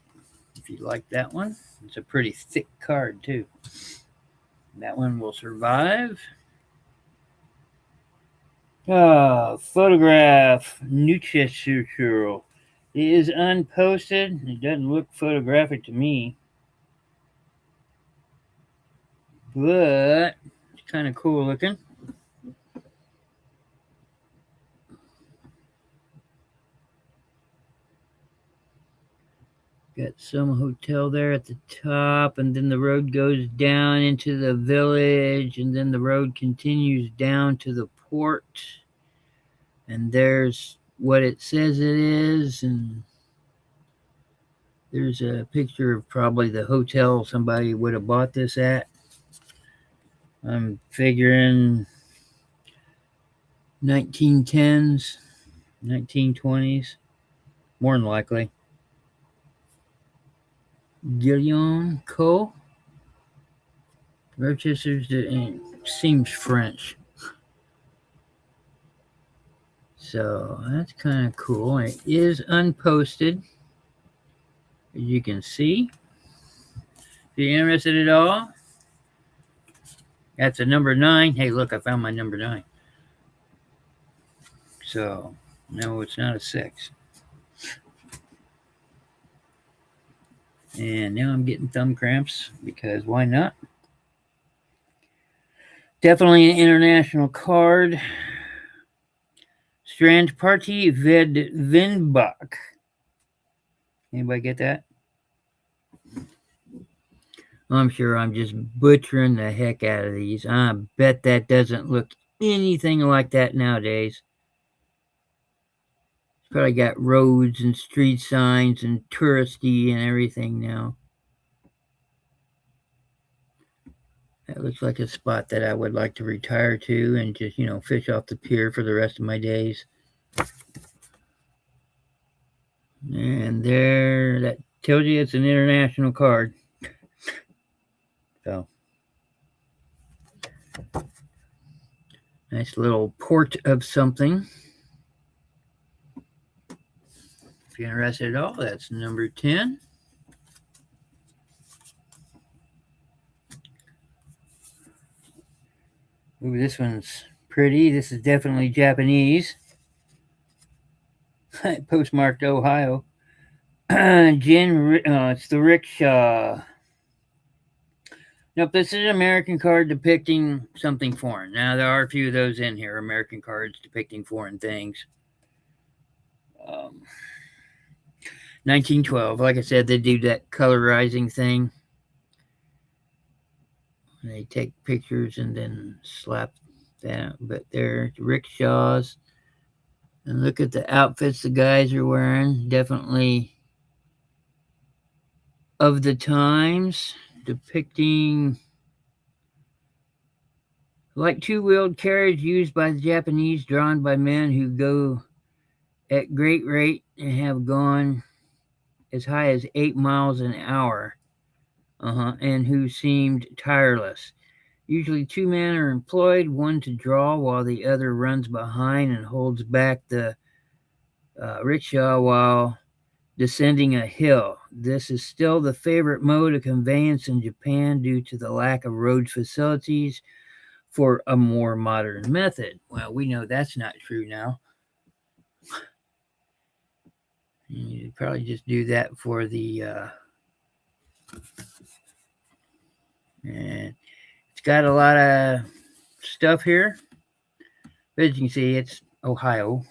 If you like that one, it's a pretty thick card too. That one will survive. Photograph Newchester. It is unposted. It doesn't look photographic to me, but it's kind of cool looking. Got some hotel there at the top, and then the road goes down into the village, and then the road continues down to the port. And there's what it says it is, and there's a picture of probably the hotel somebody would have bought this at. I'm figuring 1910s, 1920s, more than likely. Guillaume Co. Rochester's seems French. So that's kind of cool. It is unposted, as you can see. If you're interested at all, that's a number 9. Hey, look, I found my number 9. So, no, it's not a 6. And now I'm getting thumb cramps because why not? Definitely an international card. Strand Party Ved Vinbach. Anybody get that? I'm sure I'm just butchering the heck out of these. I bet that doesn't look anything like that nowadays. It's probably got roads and street signs and touristy and everything now. That looks like a spot that I would like to retire to and just, fish off the pier for the rest of my days. And there, that tells you it's an international card. So, nice little port of something. If you're interested at all, that's number 10. Ooh, this one's pretty. This is definitely Japanese. Postmarked Ohio. It's the rickshaw. Nope, this is an American card depicting something foreign. Now, there are a few of those in here, American cards depicting foreign things. 1912, like I said, they do that colorizing thing. They take pictures and then slap that. But they're rickshaws. And look at the outfits the guys are wearing. Definitely of the times, depicting like two-wheeled carriage used by the Japanese, drawn by men who go at great rate and have gone as high as 8 miles an hour, and who seemed tireless. Usually 2 men are employed, one to draw while the other runs behind and holds back the rickshaw while descending a hill. This is still the favorite mode of conveyance in Japan due to the lack of road facilities for a more modern method. Well, we know that's not true now. You probably just do that for the and it's got a lot of stuff here. But as you can see, it's Ohio.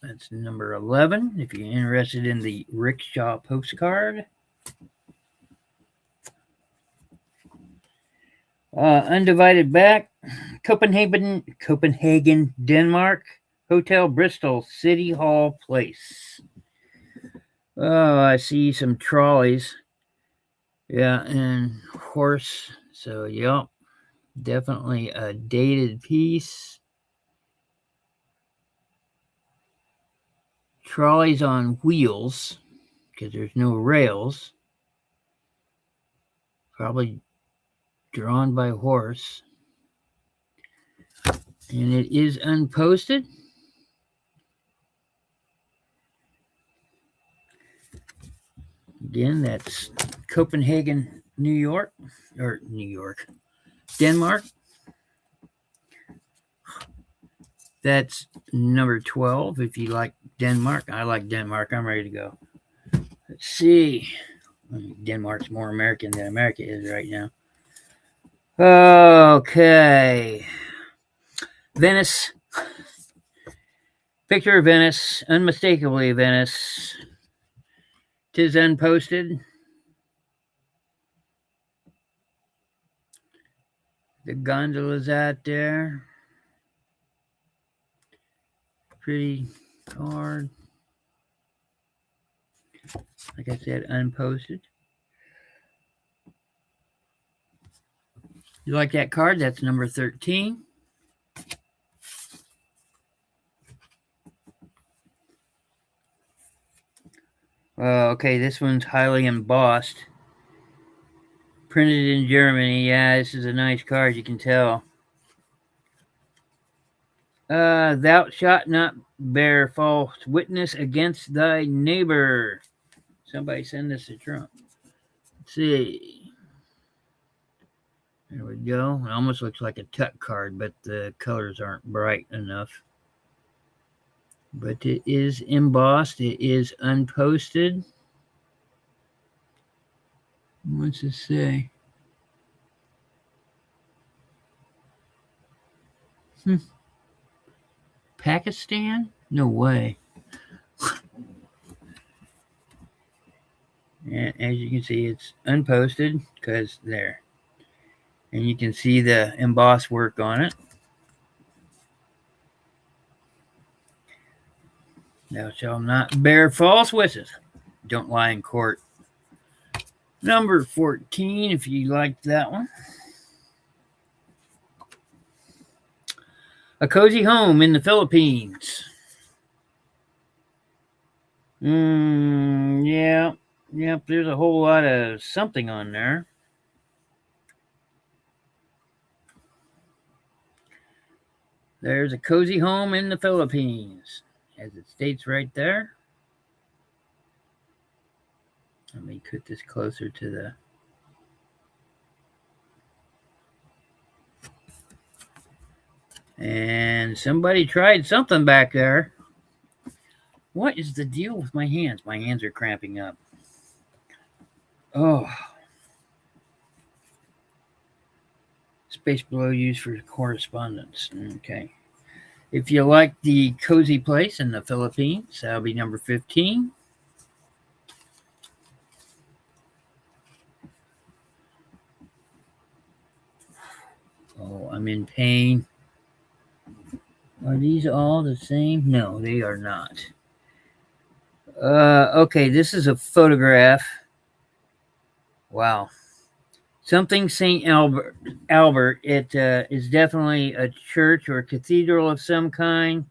That's number 11. If you're interested in the rickshaw postcard. Undivided back, Copenhagen, Denmark, Hotel Bristol, City Hall Place. Oh, I see some trolleys. Yeah, and horse. So, yep, definitely a dated piece. Trolleys on wheels, because there's no rails. Probably drawn by horse. And it is unposted. Again, that's Copenhagen, Denmark. That's number 12. If you like Denmark, I like Denmark. I'm ready to go. Let's see. Denmark's more American than America is right now. Okay. Venice. Picture of Venice. Unmistakably Venice. 'Tis unposted. The gondola's out there. Pretty card. Like I said, unposted. You like that card? That's number 13. Okay, this one's highly embossed. Printed in Germany. Yeah, this is a nice card, you can tell. Thou shalt not bear false witness against thy neighbor. Somebody send this to Trump. Let's see. There we go. It almost looks like a tuck card, but the colors aren't bright enough. But it is embossed. It is unposted. What's it say? Pakistan? No way. And as you can see, it's unposted because there. And you can see the embossed work on it. Thou shalt not bear false witness. Don't lie in court. Number 14, if you liked that one. A cozy home in the Philippines. Yeah. Yep, there's a whole lot of something on there. There's a cozy home in the Philippines, as it states right there. Let me put this closer to the... And somebody tried something back there. What is the deal with my hands? My hands are cramping up. Oh. Space below used for correspondence. Okay. If you like the cozy place in the Philippines, that'll be number 15. Oh, I'm in pain. Are these all the same? No, they are not. Okay, this is a photograph. Wow. Something St. Albert. It is definitely a church or cathedral of some kind.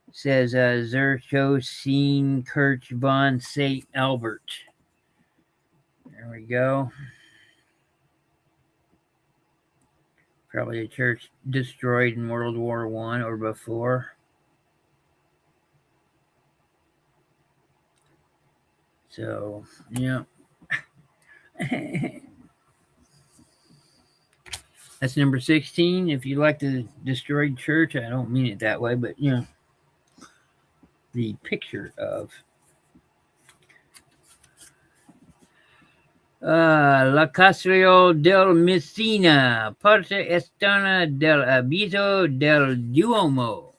It says Zerchosine Kirch von St. Albert. There we go. Probably a church destroyed in World War I or before. So, yeah. That's number 16. If you like the destroyed church, I don't mean it that way, but, you know, the picture of La Castillo del Messina, parte estana del Abito del Duomo.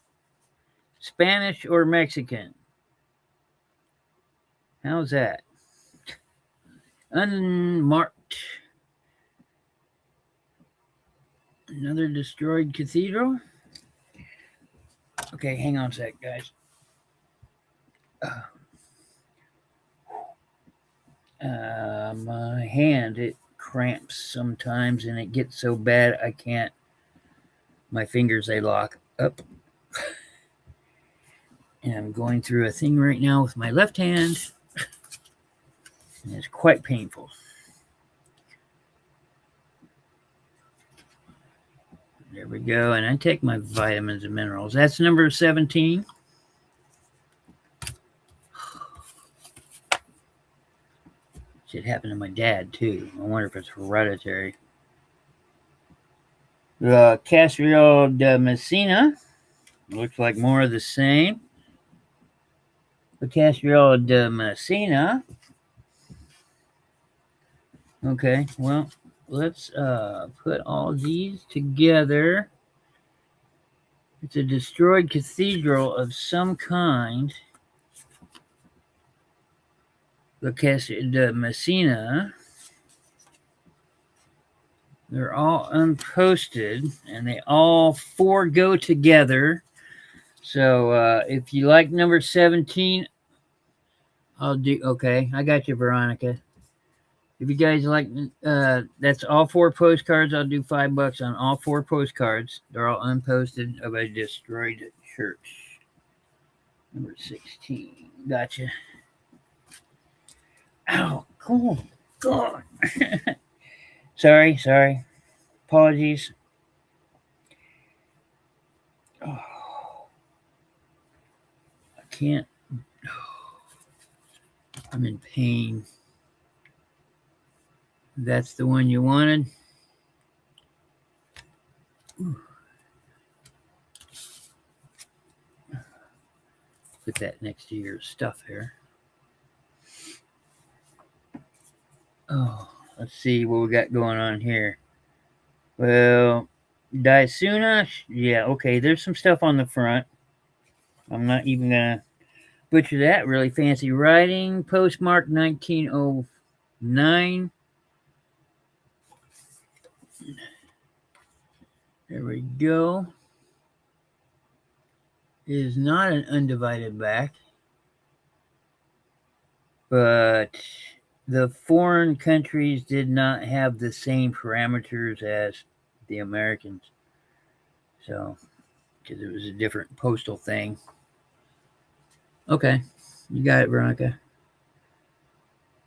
Spanish or Mexican? How's that? Unmarked. Another destroyed cathedral. Okay, hang on a sec, guys. My hand, it cramps sometimes, and it gets so bad I can't. My fingers, they lock up. And I'm going through a thing right now with my left hand, and it's quite painful. There we go. And I take my vitamins and minerals. That's number 17. It happened to my dad too. I wonder if it's hereditary. The Castriol de Messina looks like more of the same. The Castriol de Messina. Okay, well, let's put all these together. It's a destroyed cathedral of some kind. The Castriol de Messina. They're all unposted, and they all four go together. So if you like number 17, I'll do. Okay, I got you, Veronica. If you guys like, that's all four postcards. I'll do $5 on all four postcards. They're all unposted of a destroyed church. Number 16. Gotcha. Ow, cool. God. Sorry. Apologies. Oh, I can't. I'm in pain. That's the one you wanted. Ooh. Put that next to your stuff here. Oh, let's see what we got going on here. Well, Daisuna, yeah, okay, there's some stuff on the front. I'm not even gonna butcher that. Really fancy writing. Postmark 1909. There we go. It is not an undivided back, but the foreign countries did not have the same parameters as the Americans. So, because it was a different postal thing. Okay, you got it, Veronica.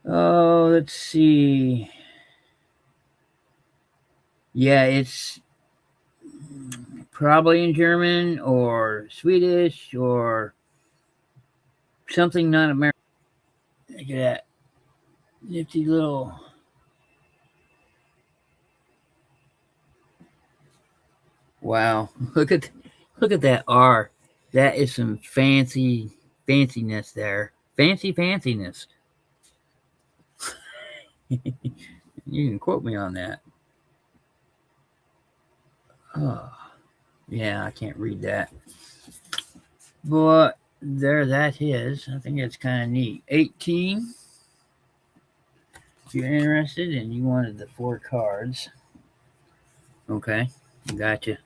Oh, let's see. Yeah, it's probably in German or Swedish or something not American. Look at that nifty little. Wow, look at that R. That is some fanciness there. Fanciness. You can quote me on that. Oh, yeah, I can't read that. But there that is. I think it's kind of neat. 18. If you're interested and you wanted the four cards. Okay, gotcha.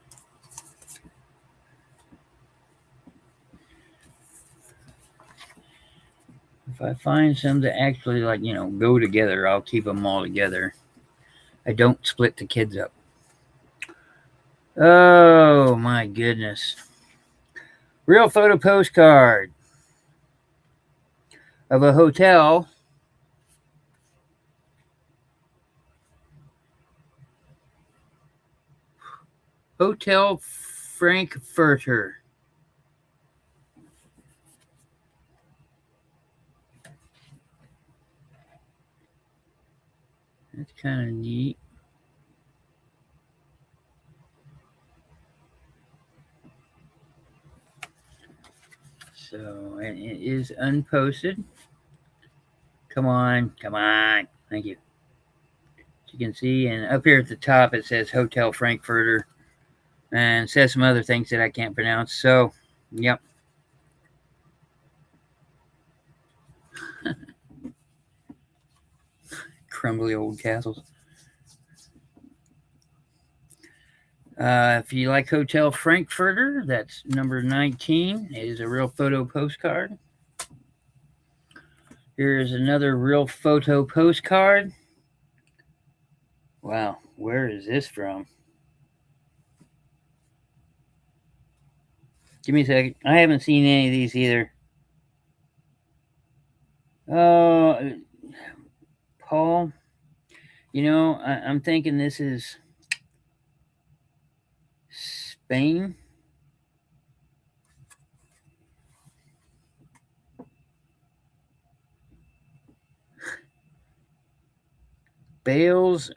If I find some that actually go together, I'll keep them all together. I don't split the kids up. Oh my goodness. Real photo postcard of a hotel. Hotel Frankfurter. That's kind of neat. So, and it is unposted. Come on. Thank you. As you can see, and up here at the top it says Hotel Frankfurter, and says some other things that I can't pronounce. So, yep. Crumbly old castles. If you like Hotel Frankfurter, that's number 19. It is a real photo postcard. Here's another real photo postcard. Wow, where is this from? Give me a second. I haven't seen any of these either. Oh, Paul, I'm thinking this is Spain. Bales,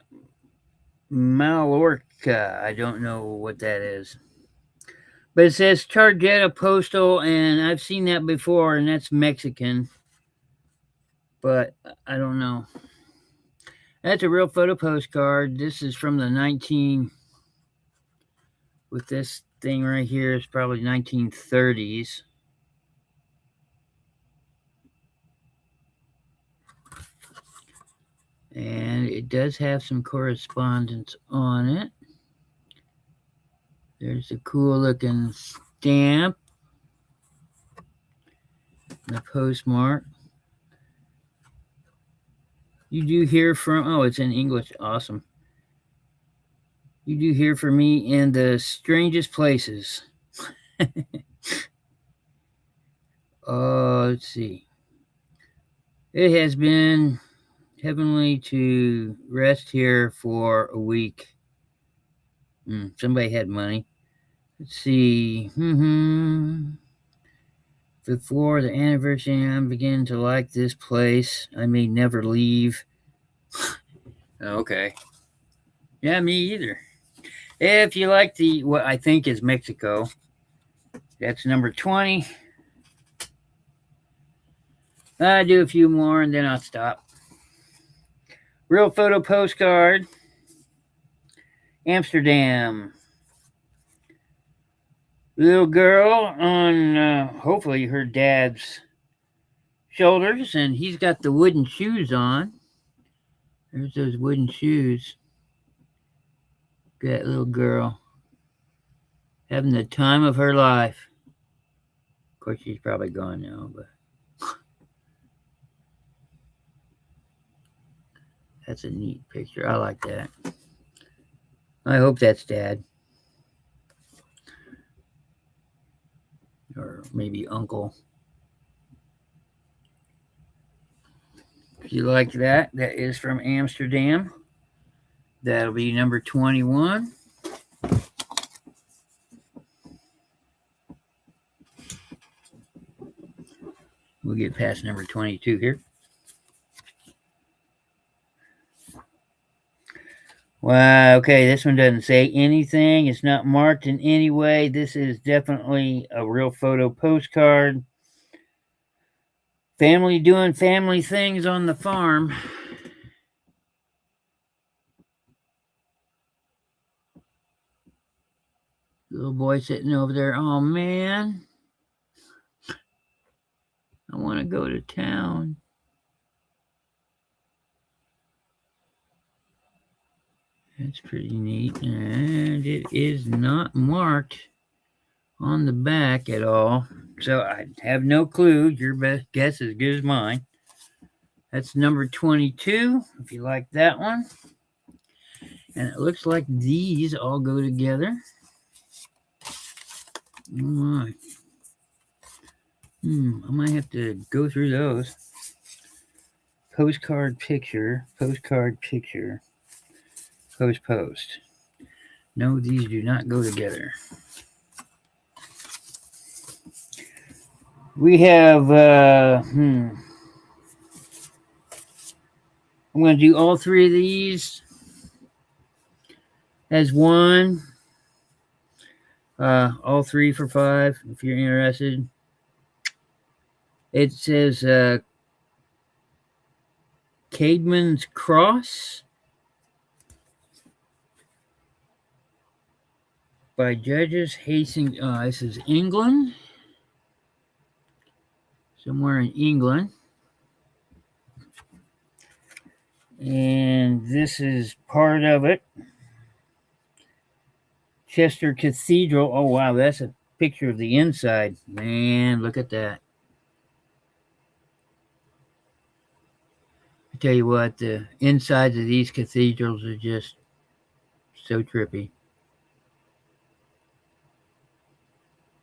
Mallorca. I don't know what that is. But it says Tarjeta Postal, and I've seen that before, and that's Mexican. But I don't know. That's a real photo postcard. This is from the 19, with this thing right here, it's probably 1930s. And it does have some correspondence on it. There's a cool looking stamp. The postmark. You do hear from, oh, it's in English. Awesome. You do hear from me in the strangest places. Let's see. It has been heavenly to rest here for a week. Somebody had money. Let's see. Before the anniversary, I'm beginning to like this place. I may never leave. Okay. Yeah, me either. If you like what I think is Mexico, that's number 20. I'll do a few more and then I'll stop. Real photo postcard. Amsterdam. Little girl on hopefully her dad's shoulders, and he's got the wooden shoes on. There's those wooden shoes. That little girl having the time of her life. Of course, she's probably gone now, but that's a neat picture. I like that. I hope that's Dad. Or maybe Uncle. If you like that, that is from Amsterdam. That'll be number 21. We'll get past number 22 here. Wow, okay, this one doesn't say anything. It's not marked in any way. This is definitely a real photo postcard. Family doing family things on the farm. Little boy sitting over there. Oh, man. I want to go to town. That's pretty neat. And it is not marked on the back at all. So I have no clue. Your best guess is as good as mine. That's number 22, if you like that one. And it looks like these all go together. Oh my. I might have to go through those. Postcard picture, postcard picture, post. No, these do not go together. We have, I'm going to do all three of these as one. All three for $5 if you're interested. It says Cademan's Cross by Judges Hastings. This is England. Somewhere in England. And this is part of it. Chester Cathedral. Oh, wow, that's a picture of the inside. Man, look at that. I tell you what, the insides of these cathedrals are just so trippy.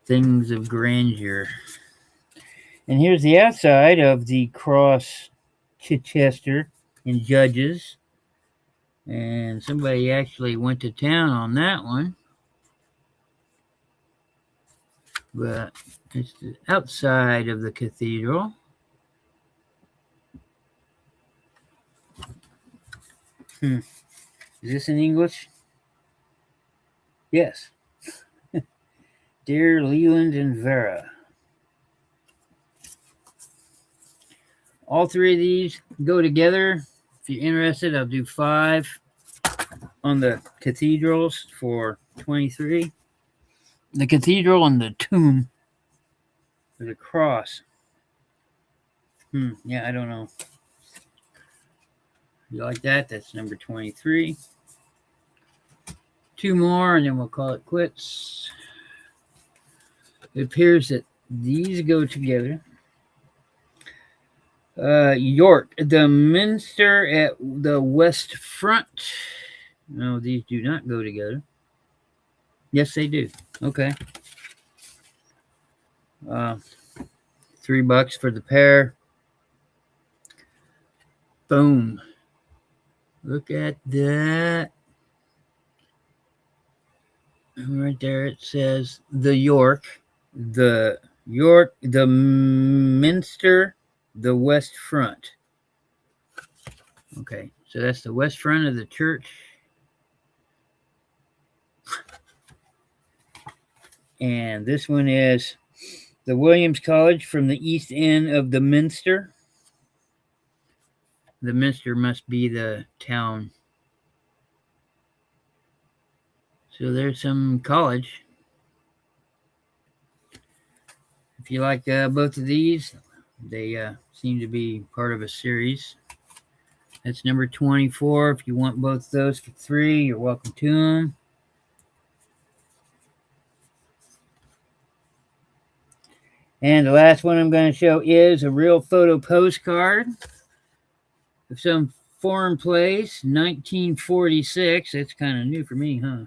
Things of grandeur. And here's the outside of the cross Chichester in Judges. And somebody actually went to town on that one. But it's the outside of the cathedral. Is this in English? Yes. Dear Leland and Vera. All three of these go together. If you're interested, I'll do 5 on the cathedrals for 23. The cathedral and the tomb. Or the cross. Yeah, I don't know. You like that? That's number 23. 2 more, and then we'll call it quits. It appears that these go together. York, the minster at the west front. No, these do not go together. Yes, they do. Okay. $3 for the pair. Boom. Look at that. Right there it says the York, the minster, the west front. Okay, so that's the west front of the church. And this one is the Williams College from the east end of the minster. The minster must be the town. So there's some college. If you like both of these, they seem to be part of a series. That's number 24. If you want both of those for 3, you're welcome to them. And the last one I'm going to show is a real photo postcard of some foreign place, 1946. That's kind of new for me, huh?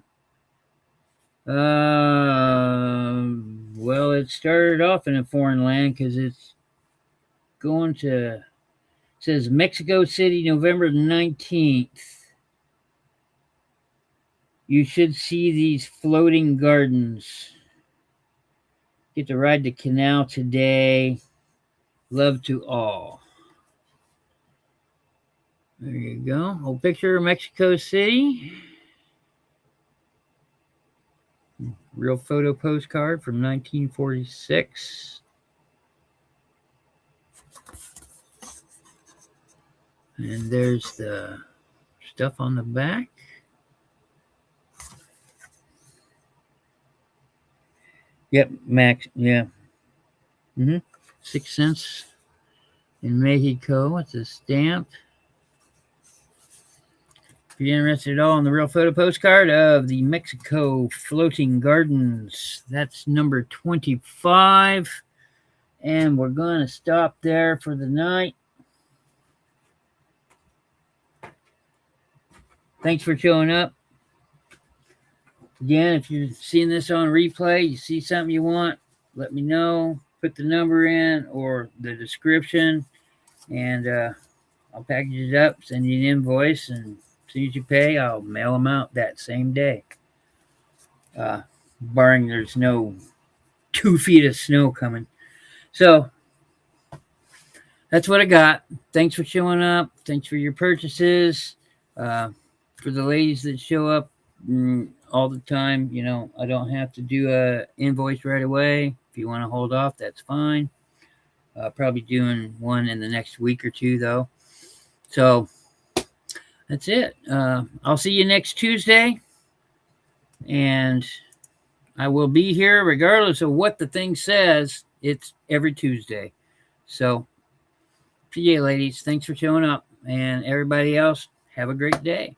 Well, it started off in a foreign land because it's going to, it says Mexico City, November 19th. You should see these floating gardens. Get to ride the canal today. Love to all. There you go. Old picture of Mexico City. Real photo postcard from 1946. And there's the stuff on the back. Yep, Max. Yeah. 6 cents in Mexico. It's a stamp. If you're interested at all in the real photo postcard of the Mexico floating gardens, that's number 25. And we're going to stop there for the night. Thanks for showing up. Again, if you're seeing this on replay, you see something you want, let me know. Put the number in or the description, and I'll package it up, send you an invoice, and as soon as you pay, I'll mail them out that same day. Barring there's no 2 feet of snow coming. So that's what I got. Thanks for showing up. Thanks for your purchases. For the ladies that show up all the time, you know, I don't have to do a invoice right away. If you want to hold off, that's fine. Probably doing one in the next week or 2, though. So that's it. I'll see you next Tuesday. And I will be here regardless of what the thing says. It's every Tuesday. So, see you, ladies. Thanks for showing up. And everybody else, have a great day.